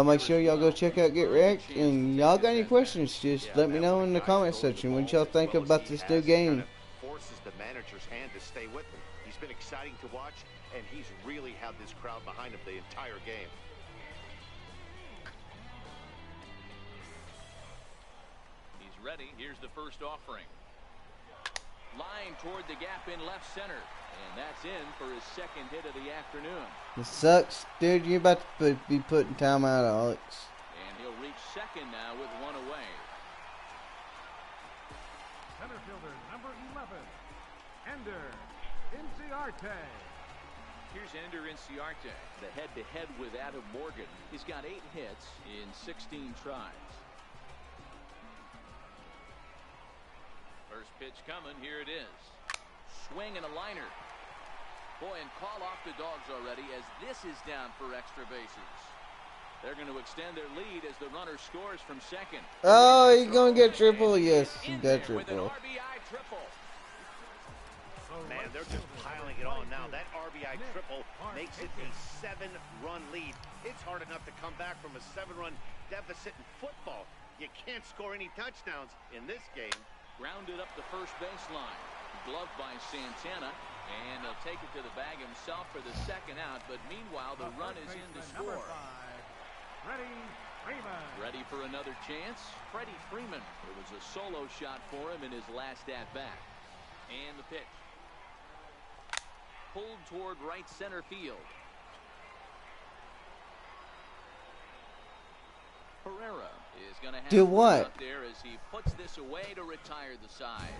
make sure y'all go check out Get Wrecked, and y'all got any questions, just let me know in the comment section what y'all think about this new game. Forces the manager's hand to stay with him. He's been exciting to watch, and he's really had this crowd behind him the entire game. He's ready. Here's the first offering. Line toward the gap in left center. And that's in for his 2nd hit of the afternoon. It sucks, dude. You're about to be putting time out, Alex. And he'll reach 2nd now with 1 away. Center fielder number 11, Ender Inciarte. Here's Ender Inciarte, the head-to-head with Adam Morgan. He's got 8 hits in 16 tries. First pitch coming. Here it is. Swing and a liner. Boy, and call off the Dogs already as this is down for extra bases. They're going to extend their lead as the runner scores from second. Oh, he's going to get triple? Yes, he got With an triple. RBI triple. Man, they're just piling it on now. That RBI triple makes it a 7-run lead. It's hard enough to come back from a 7-run deficit in football. You can't score any touchdowns in this game. Grounded up the first baseline. Gloved by Santana. And he'll take it to the bag himself for the second out. But meanwhile, the run is in to score. Freddie Freeman. Ready for another chance? Freddie Freeman. It was a solo shot for him in his last at-bat. And the pitch. Pulled toward right center field. Pereira is going to have do what? up there as he puts this away to retire the side.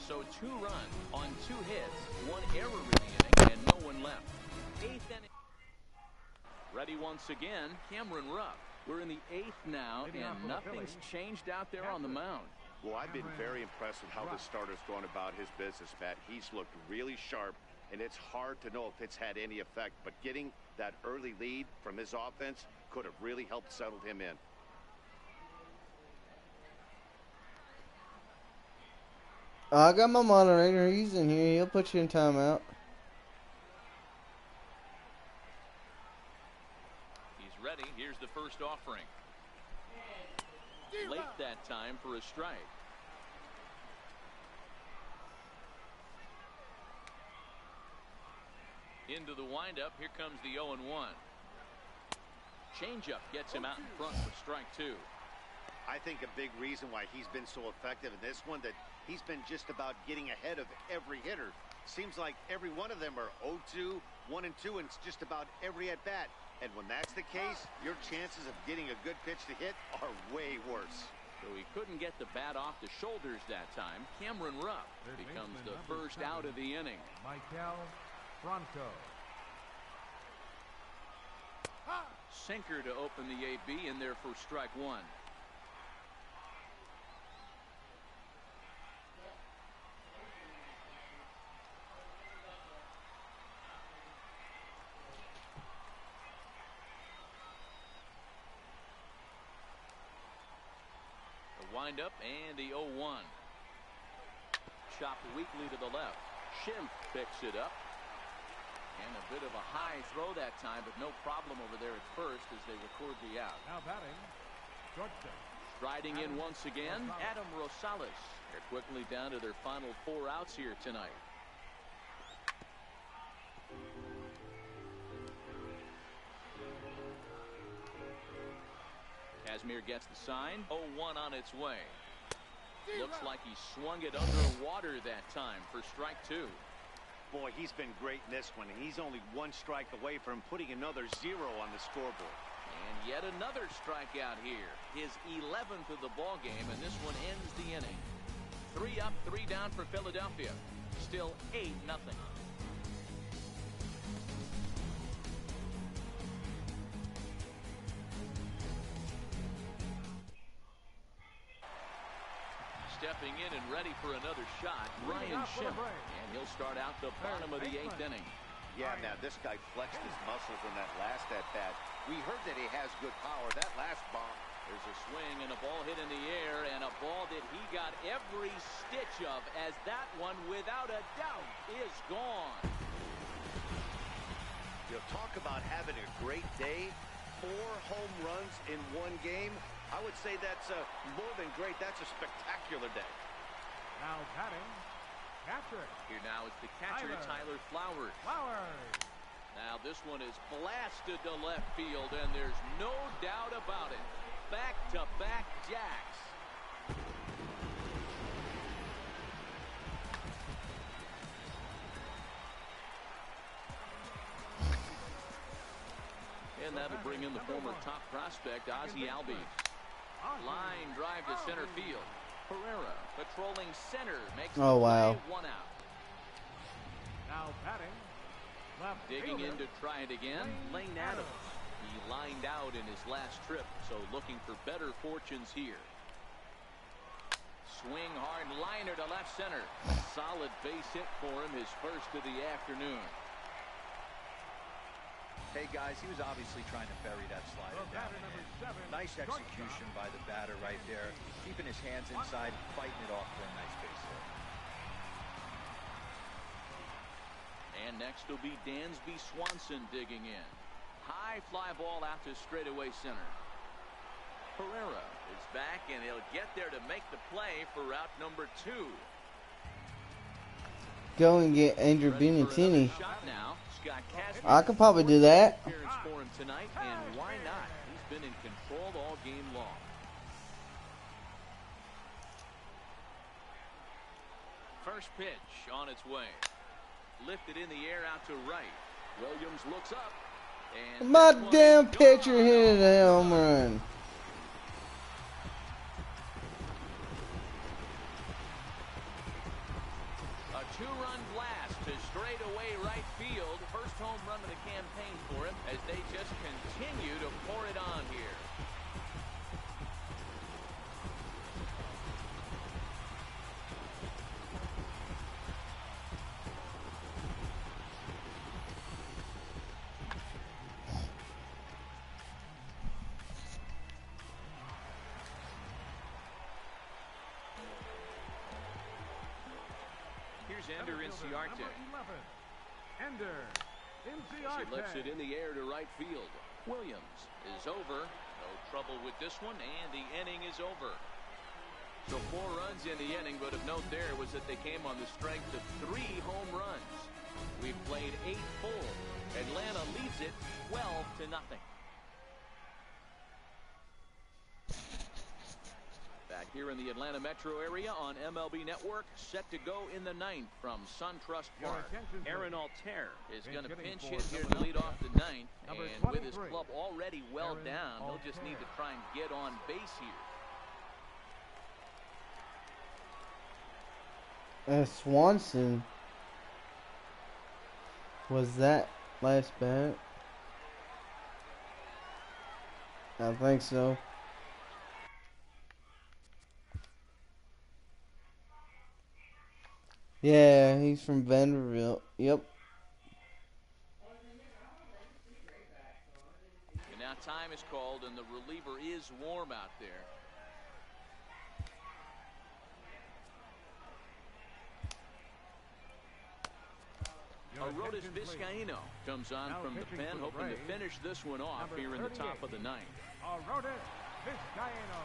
So 2 runs on 2 hits, 1 error in the inning, and no one left. 8th inning. Ready once again, Cameron Rupp. We're in the 8th now, and nothing's changed out there on the mound. Well, I've been very impressed with how the starter's going about his business, Matt. He's looked really sharp, and it's hard to know if it's had any effect. But getting that early lead from his offense could have really helped settle him in. I got my moderator. He's in here. He'll put you in timeout. He's ready. Here's the first offering. Late that time for a strike. Into the windup. Here comes the 0-1. Changeup gets him out in front for strike 2. I think a big reason why he's been so effective in this one that he's been just about getting ahead of every hitter. Seems like every one of them are 0-2, 1-2, and it's just about every at bat. And when that's the case, your chances of getting a good pitch to hit are way worse. So he couldn't get the bat off the shoulders that time. Cameron Rupp becomes the first out of the inning. Michael Franco. Sinker to open the AB in there for strike 1. Wind up and the 0-1. Chopped weakly to the left. Schimpf picks it up. And a bit of a high throw that time, but no problem over there at first as they record the out. Now batting, shortstop. Striding in once again, Adam Rosales. They're quickly down to their final 4 outs here tonight. Kazmir gets the sign. 0-1 on its way. Looks like he swung it underwater that time for strike 2. Boy, he's been great in this one, and he's only 1 strike away from putting another 0 on the scoreboard. And yet another strikeout here. His 11th of the ball game, and this one ends the inning. 3 up, 3 down for Philadelphia. Still 8-0. Stepping in and ready for another shot, Ryan Schimpf. And he'll start out the bottom of the 8th inning. Yeah, now this guy flexed his muscles in that last at-bat. We heard that he has good power. That last bomb. There's a swing and a ball hit in the air, and a ball that he got every stitch of, as that one, without a doubt, is gone. You'll talk about having a great day. 4 home runs in 1 game. I would say that's more than great. That's a spectacular day. Now batting, catcher. Here now it's the catcher, Tyler Flowers. Now this one is blasted to left field, and there's no doubt about it. Back-to-back jacks. And that'll bring in the former top prospect, Ozzie Albies. Line drive to center field. Pereira patrolling center makes the play, 1 out. Now batting. Left Digging in fielder. to try it again, Lane Adams. He lined out in his last trip, so looking for better fortunes here. Swing hard liner to left center. Solid base hit for him, his first of the afternoon. Hey guys, he was obviously trying to bury that slider down. Nice execution by the batter right there, keeping his hands inside, fighting it off for a nice base hit. And next will be Dansby Swanson digging in. High fly ball out to straightaway center. Pereira is back, and he'll get there to make the play for route number 2. Go and get Andrew Benintendi. Shot now. Scott Casper. I could probably do that. Appearance for him tonight, and why not? He's been in control all game long. First pitch on its way. Lifted in the air out to right. Williams looks up. And My damn pitcher hit a home run. A 2-run blast to straightaway right field. First home run of the campaign for him as they just continue to pour it on here. Ender Inciarte. Ender She lifts it in the air to right field. Williams is over. No trouble with this one, and the inning is over. So 4 runs in the inning, but of note there was that they came on the strength of 3 home runs. We've played 8 full. Atlanta leads it 12-0. Back here in the Atlanta metro area on MLB Network, set to go in the 9th from SunTrust Park. Aaron Altair is going to pinch hit here to lead off the 9th, and with his club already well down, he'll just need to try and get on base here. Swanson. Was that last bat? I think so. Yeah, he's from Vanderbilt. Yep. And now time is called, and the reliever is warm out there. Arodys Vizcaíno comes on from the pen, hoping to finish this one off here in the top of the 9th. Arodys Vizcaíno.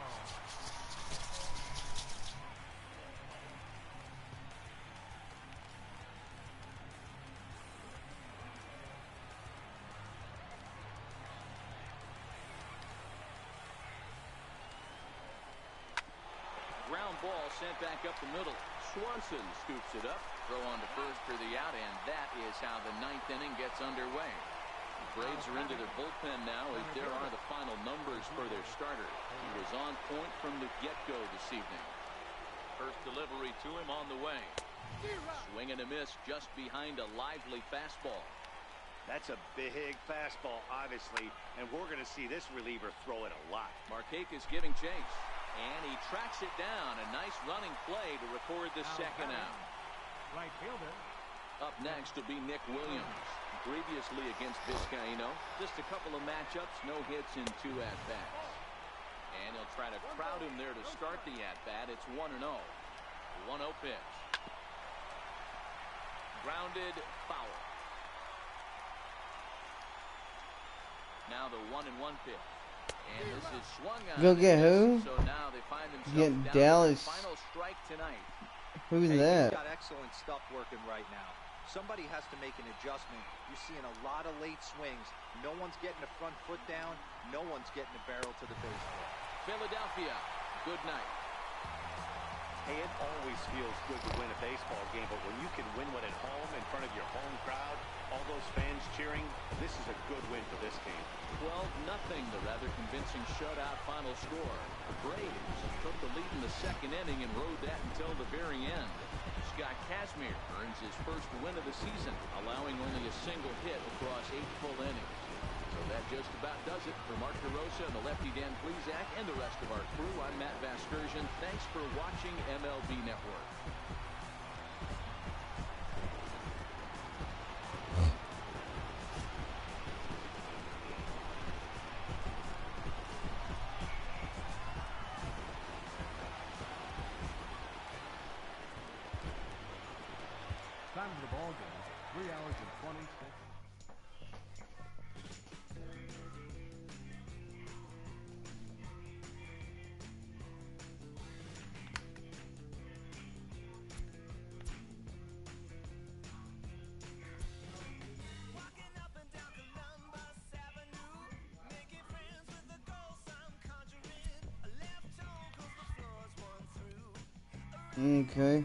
Ground ball sent back up the middle. Swanson scoops it up. Throw on to first for the out, and that is how the 9th inning gets underway. The Braves are into their bullpen now, as there are the final numbers for their starter. He was on point from the get-go this evening. First delivery to him on the way. Swing and a miss just behind a lively fastball. That's a big fastball, obviously, and we're going to see this reliever throw it a lot. Markakis giving chase, and he tracks it down. A nice running play to record the second out. Right fielder. Up next will be Nick Williams. Previously against Vizcaíno, just a couple of matchups, no hits in 2 at-bats. And he'll try to crowd him there to start the at-bat. It's 1-0. 1-0 pitch. Grounded, foul. Now the 1-1 pitch. And this is swung on. Go get who? So now they find themselves Get down Dallas. to the final strike tonight. Who's Hey, that? He's got excellent stuff working right now. Somebody has to make an adjustment. You're seeing a lot of late swings. No one's getting the front foot down. No one's getting the barrel to the baseball. Philadelphia, good night. Hey, it always feels good to win a baseball game, but when you can win one at home in front of your home crowd, all those fans cheering, this is a good win for this game. 12-0, the rather convincing shutout final score. The Braves took the lead in the second inning and rode that until the very end. Scott Kazmir earns his first win of the season, allowing only a single hit across 8 full innings. So that just about does it for Mark DeRosa and the lefty Dan Plesac and the rest of our crew. I'm Matt Vasgersian. Thanks for watching MLB Network. Time of the ball game, 3 hours and 26. Okay.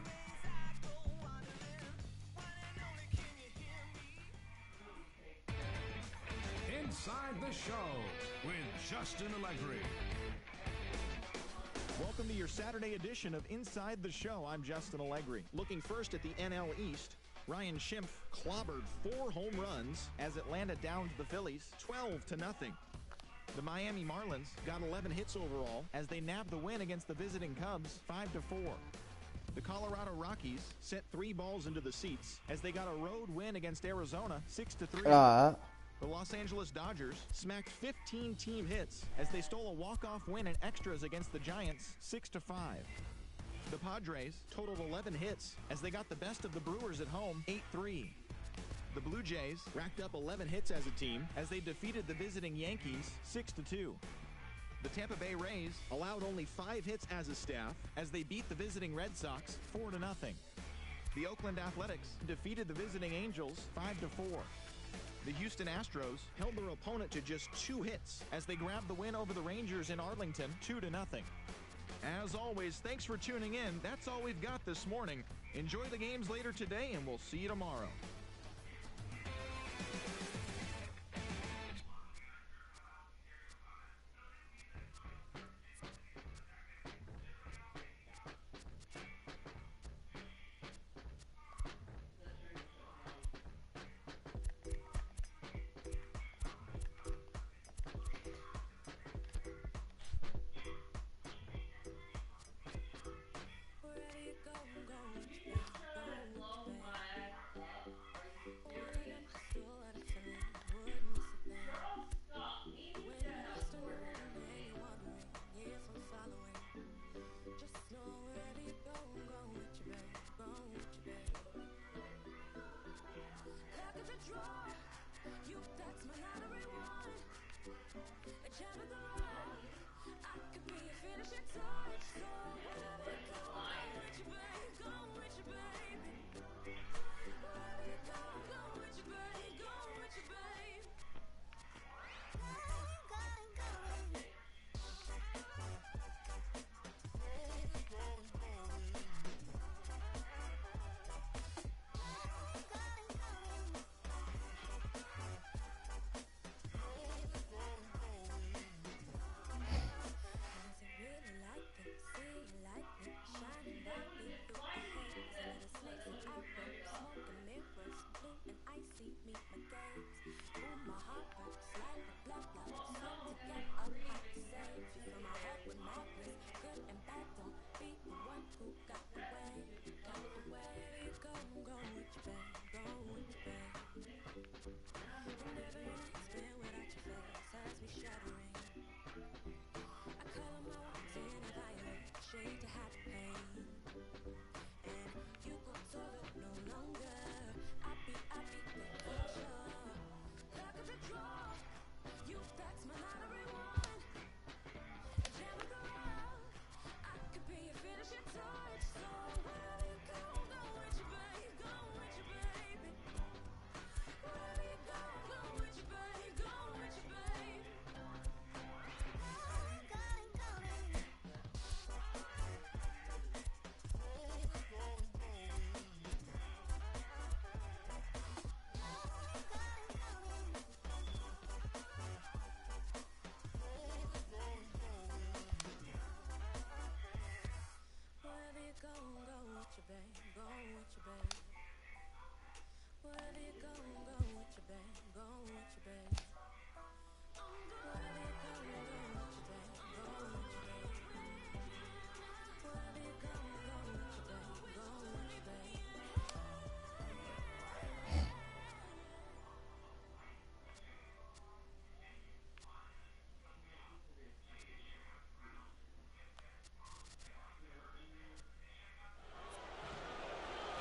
Inside the Show with Justin Allegri. Welcome to your Saturday edition of Inside the Show. I'm Justin Allegri. Looking first at the NL East, Ryan Schimpf clobbered 4 home runs as Atlanta downed the Phillies 12-0. The Miami Marlins got 11 hits overall as they nabbed the win against the visiting Cubs 5-4. The Colorado Rockies sent 3 balls into the seats as they got a road win against Arizona 6-3. The Los Angeles Dodgers smacked 15 team hits as they stole a walk-off win in extras against the Giants 6-5. The Padres totaled 11 hits as they got the best of the Brewers at home 8-3. The Blue Jays racked up 11 hits as a team as they defeated the visiting Yankees 6-2. The Tampa Bay Rays allowed only 5 hits as a staff as they beat the visiting Red Sox 4-0. The Oakland Athletics defeated the visiting Angels 5-4. The Houston Astros held their opponent to just 2 hits as they grabbed the win over the Rangers in Arlington 2-0. As always, thanks for tuning in. That's all we've got this morning. Enjoy the games later today, and we'll see you tomorrow. Wherever you go, go.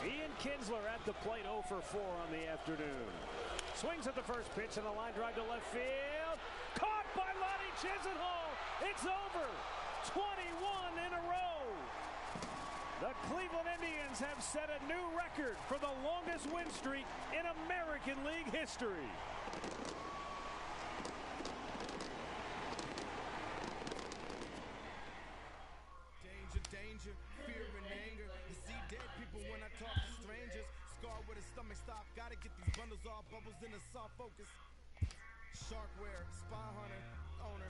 Ian Kinsler at the plate, 0 for 4 on the afternoon. Swings at the first pitch and a line drive to left field. Caught by Lonnie Chisenhall. It's over. 21 in a row. The Cleveland Indians have set a new record for the longest win streak in American League history. Danger, danger, fear and anger. You see dead people when I talk to strangers. Scar with a stomach stop. Gotta get these bundles off. Bubbles in the soft focus. Sharkware, spy hunter, owner.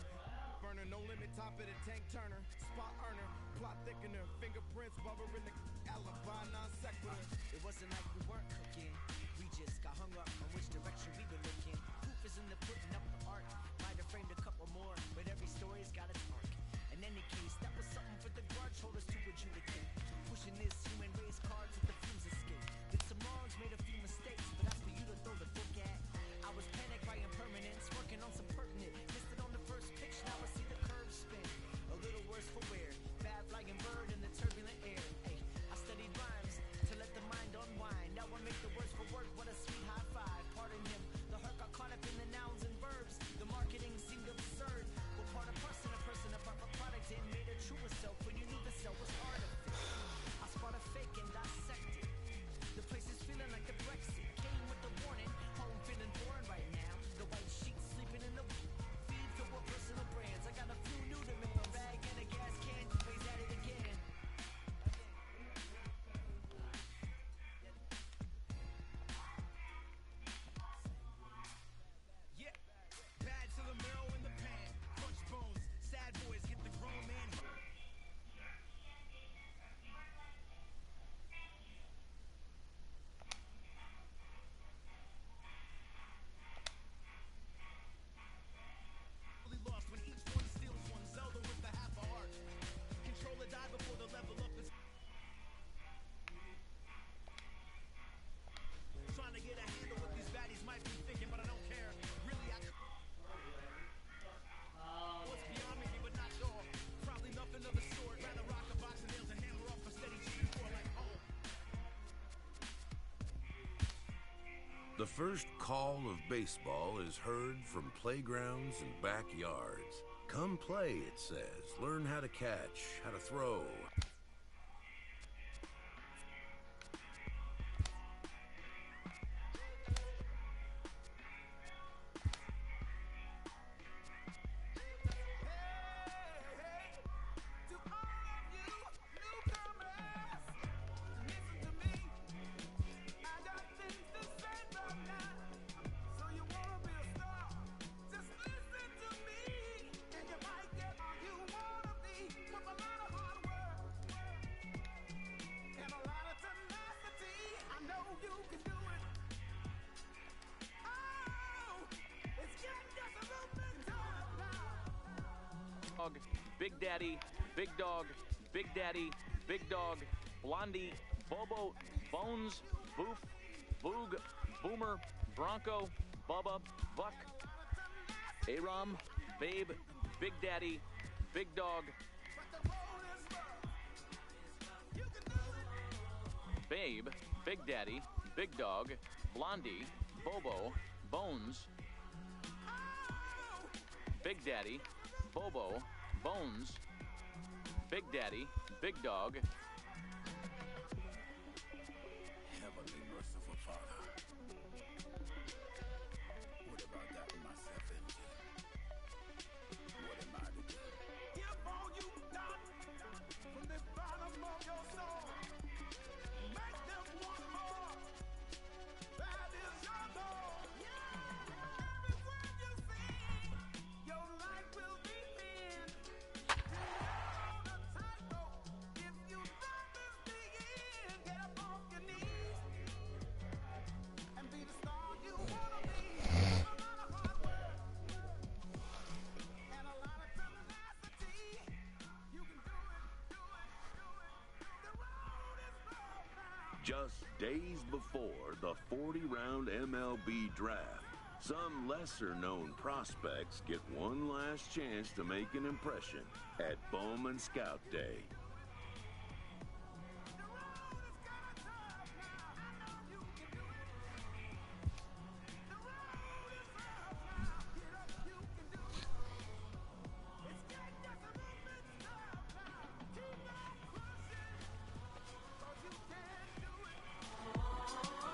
Burner, no limit, top of the tank turner. Spot earner, plot thickener. Fingerprints, bubble in the alibi, non sequitur. It wasn't like we weren't cooking. We just got hung up on which direction we were looking. Proof is in the putting up the art. Might have framed a couple more, but every story's got its arc. In any case, that was something for the grudge holders to adjudicate. Pushing this human race card to the fumes escape. Did some wrongs, made a few mistakes, but that's for you to throw the book at. I was panicked by impermanence, working on some pertinent. Missed it on the first pitch, now I see the curve spin. A little worse for wear, bad flying bird in the turbulent air. Ay, I studied rhymes to let the mind unwind. Now I make the words for work, what a sweet high five. Pardon him, the heart got caught up in the nouns and verbs. The marketing seemed absurd. Well, part of person, apart from product, and made a truer self when you knew the cell was artificial. I spot a fake and dissect it. The place is feeling like the Brexit. Came with the warning, home feeling foreign right now. The white sheets sleeping in the feed for what personal brands. I got a few new to make a bag and a gas can. Plays at it again. Yeah, bad to the marrow in the pan. Crunch bones, sad boys get the grown man. Lost when each one steals one. Zelda with the half a heart. Controller die before the level up is. Trying to get a handle what these baddies might be thinking, but I don't care. Really, what's beyond me, but not sure. Probably nothing of the sort. Rather rock a box of nails and hammer off a steady G4 like home. The first call of baseball is heard from playgrounds and backyards. Come play, it says. Learn how to catch, how to throw. Big Daddy, Big Dog, Big Daddy, Big Dog, Blondie, Bobo, Bones, Boof, Boog, Boomer, Bronco, Bubba, Buck, Aram, Babe, Big Daddy, Big Dog, Babe, Big Daddy, Big Dog, Blondie, Bobo, Bones, Big Daddy, Bobo, Bones, Big Daddy, Big Dog. Heavenly merciful Father, what about that myself empty? What am I to do? Give all you got from the bottom of your soul. Make them want more. That is your goal. Every word you sing, your life will be in. You know the title. If you thought this begin, Just days before the 40-round MLB draft, some lesser-known prospects get one last chance to make an impression at Bowman Scout Day.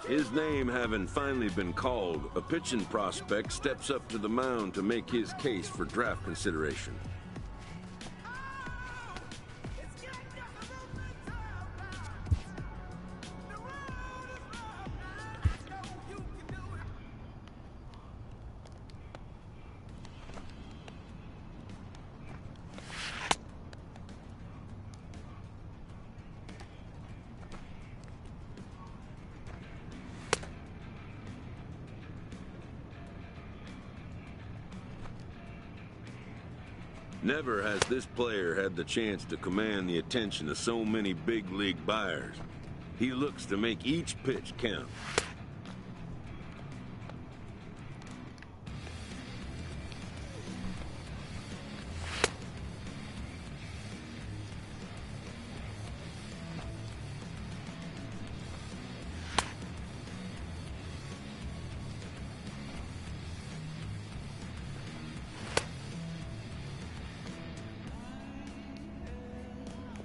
His name having finally been called, a pitching prospect steps up to the mound to make his case for draft consideration. Never has this player had the chance to command the attention of so many big league buyers. He looks to make each pitch count.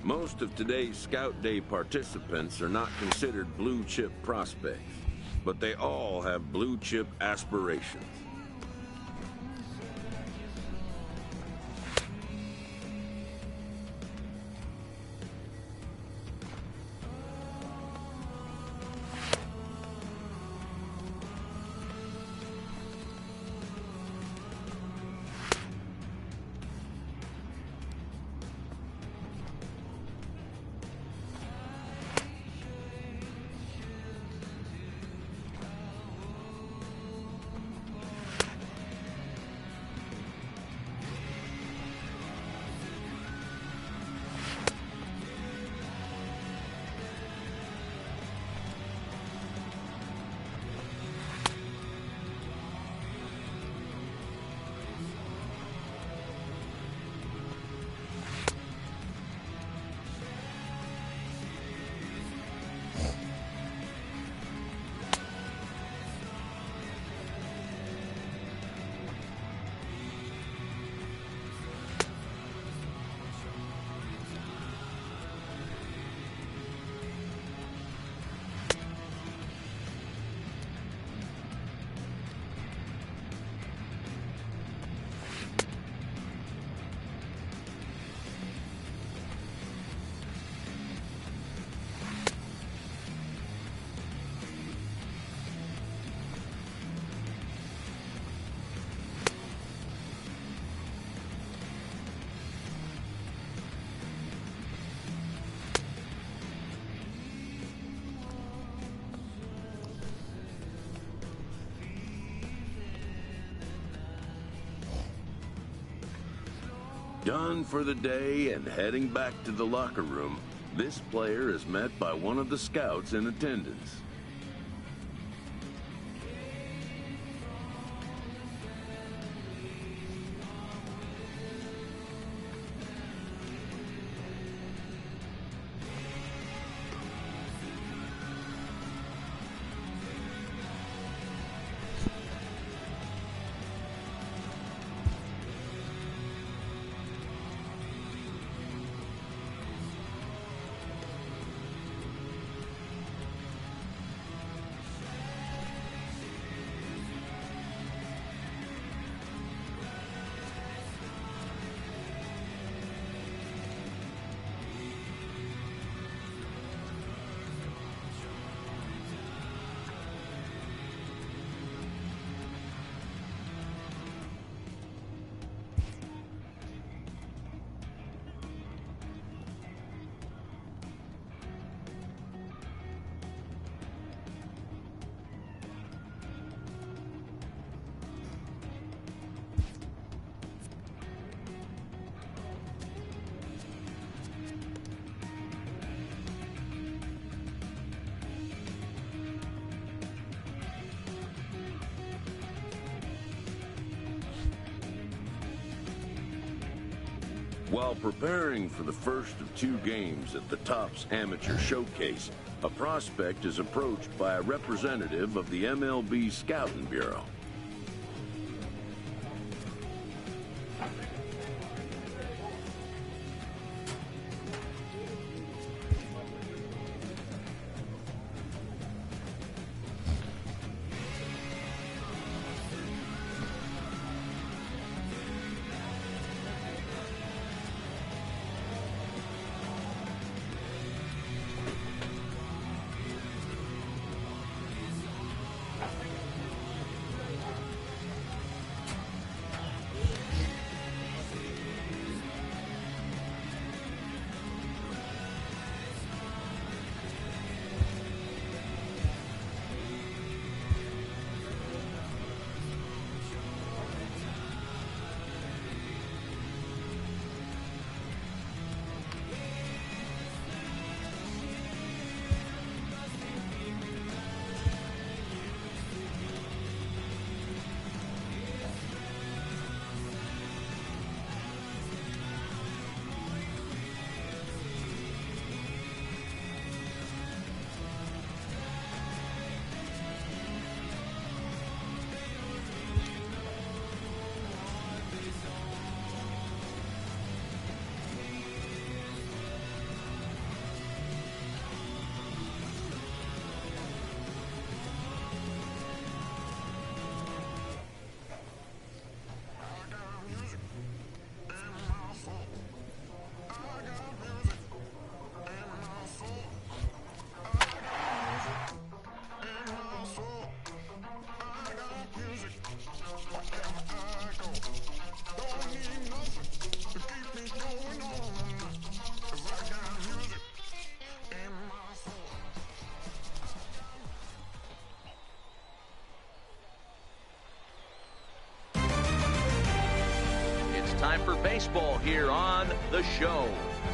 Most of today's Scout Day participants are not considered blue-chip prospects, but they all have blue-chip aspirations. Done for the day and heading back to the locker room, this player is met by one of the scouts in attendance. While preparing for the first of 2 games at the Topps Amateur Showcase, a prospect is approached by a representative of the MLB Scouting Bureau. Time for baseball here on the show.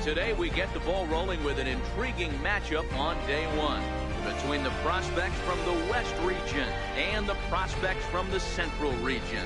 Today we get the ball rolling with an intriguing matchup on day 1 between the prospects from the West region and the prospects from the Central region.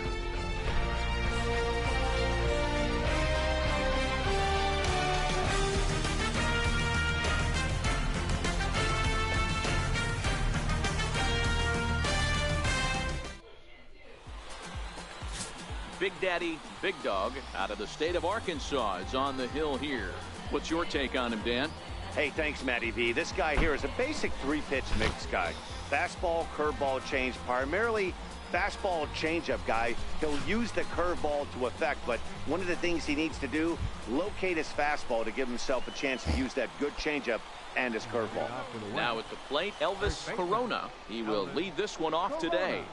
Big Daddy, Big Dog, out of the state of Arkansas, is on the hill here. What's your take on him, Dan? Hey, thanks, Matty V. This guy here is a basic 3-pitch mix guy. Fastball, curveball, change, primarily fastball changeup guy. He'll use the curveball to effect, but one of the things he needs to do, locate his fastball to give himself a chance to use that good changeup and his curveball. Now at the plate, Elvis Corona. He will lead this one off today.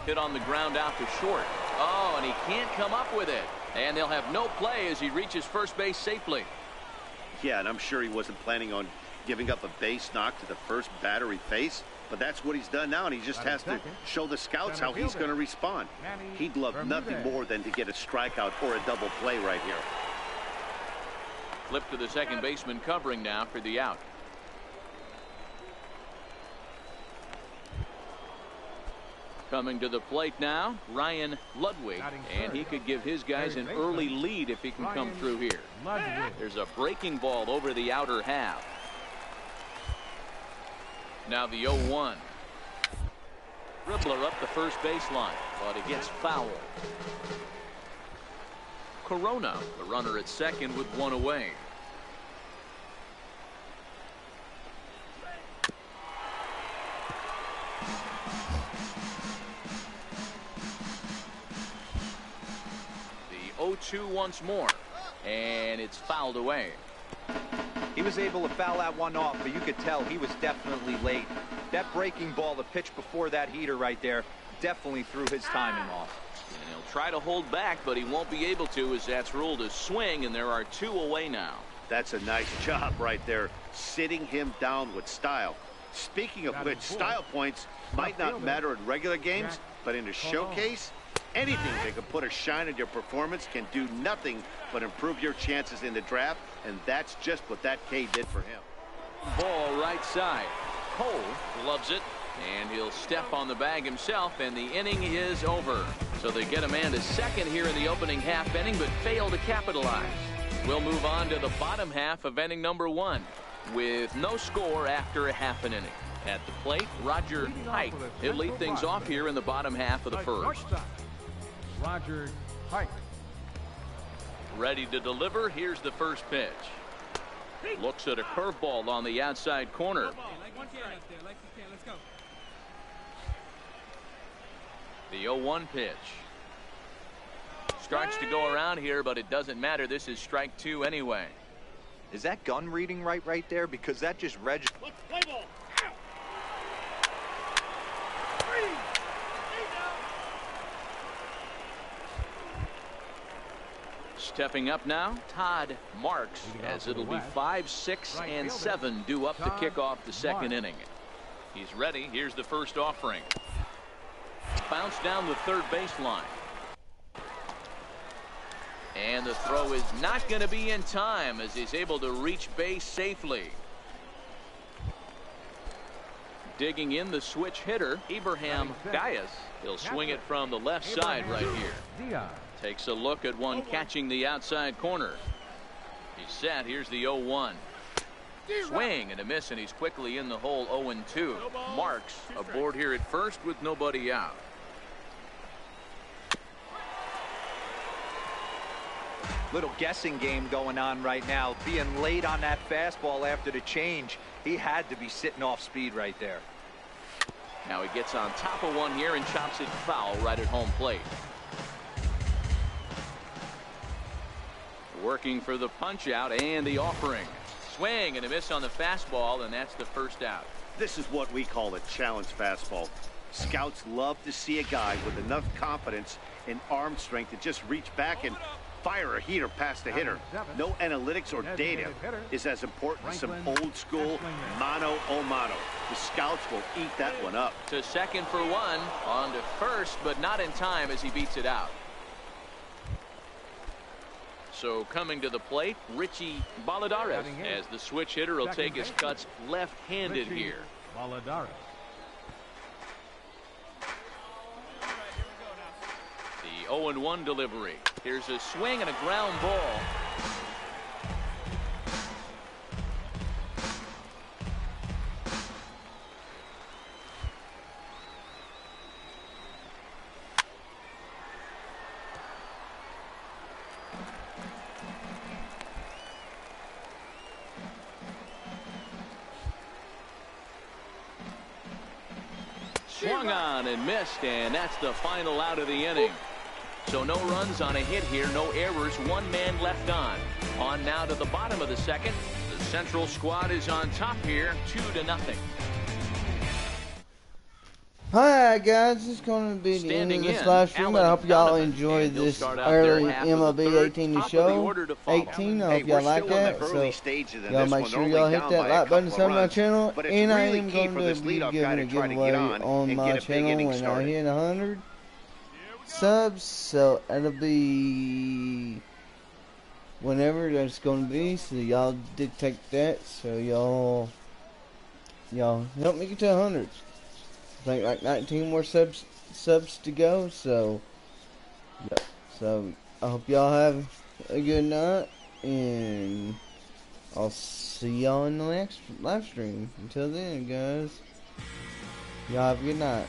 Hit on the ground out to short. Oh, and he can't come up with it. And they'll have no play as he reaches first base safely. Yeah, and I'm sure he wasn't planning on giving up a base knock to the first batter he faced. But that's what he's done now, and he just has to show the scouts how he's going to respond. He'd love nothing more than to get a strikeout or a double play right here. Flip to the second baseman covering now for the out. Coming to the plate now, Ryan Ludwig, and he could give his guys an early lead if he can come through here. There's a breaking ball over the outer half. Now the 0-1. Dribbler up the first baseline, but it gets fouled. Corona, the runner at second with one away. The 0-2 once more, and it's fouled away. He was able to foul that one off, but you could tell he was definitely late. That breaking ball, the pitch before that heater right there, definitely threw his timing off. And he'll try to hold back, but he won't be able to, as that's ruled a swing, and there are two away now. That's a nice job right there, sitting him down with style. Speaking of which, style points might not matter in regular games, but in a showcase, anything that can put a shine on your performance can do nothing but improve your chances in the draft, and that's just what that K did for him. Ball right side. Cole loves it, and he'll step on the bag himself, and the inning is over. So they get a man to second here in the opening half inning, but fail to capitalize. We'll move on to the bottom half of inning number 1 with no score after a half an inning. At the plate, Roger Hike. He'll lead things off here in the bottom half of the first. Roger Hike. Ready to deliver. Here's the first pitch. Looks at a curveball on the outside corner. The 0-1 pitch. Starts to go around here, but it doesn't matter. This is strike 2 anyway. Is that gun reading right there? Because that just registered. Stepping up now, Todd Marks, as it'll be 5, 6, and 7 due up to kick off the second inning. He's ready. Here's the first offering. Bounce down the third baseline. And the throw is not going to be in time as he's able to reach base safely. Digging in the switch hitter, Ibrahim Gaius. He'll swing it from the left side right here. Takes a look at one catching the outside corner. He's set. Here's the 0-1. Swing and a miss, and he's quickly in the hole. 0-2. Marks aboard here at first with nobody out. Little guessing game going on right now. Being late on that fastball after the change. He had to be sitting off speed right there. Now he gets on top of one here and chops it foul right at home plate. Working for the punch out and the offering. Swing and a miss on the fastball, and that's the first out. This is what we call a challenge fastball. Scouts love to see a guy with enough confidence and arm strength to just reach back and fire a heater past the hitter. No analytics or data is as important as some old school mano a mano. The scouts will eat that one up. To second for one, on to first, but not in time as he beats it out. So coming to the plate, Richie Baladares, as the switch hitter will take his cuts left-handed here. Baladares. The 0-1 delivery. Here's a swing and a ground ball. Swung on and missed, and that's the final out of the inning. So no runs on a hit here, no errors, one man left on. On now to the bottom of the second. The Central squad is on top here, 2-0. Hi guys, this is going to be the end of this live stream. I hope y'all enjoyed this early MLB 18 show. 18, I hope y'all like that. So y'all make sure y'all hit that like button, sub my channel, and I am going to be giving a giveaway on my channel when I hit 100 subs. So it'll be whenever that's going to be. So y'all dictate that. So y'all help me get to 100. I think like 19 more subs to go, so yeah. So I hope y'all have a good night, and I'll see y'all in the next live stream. Until then, guys, y'all have a good night.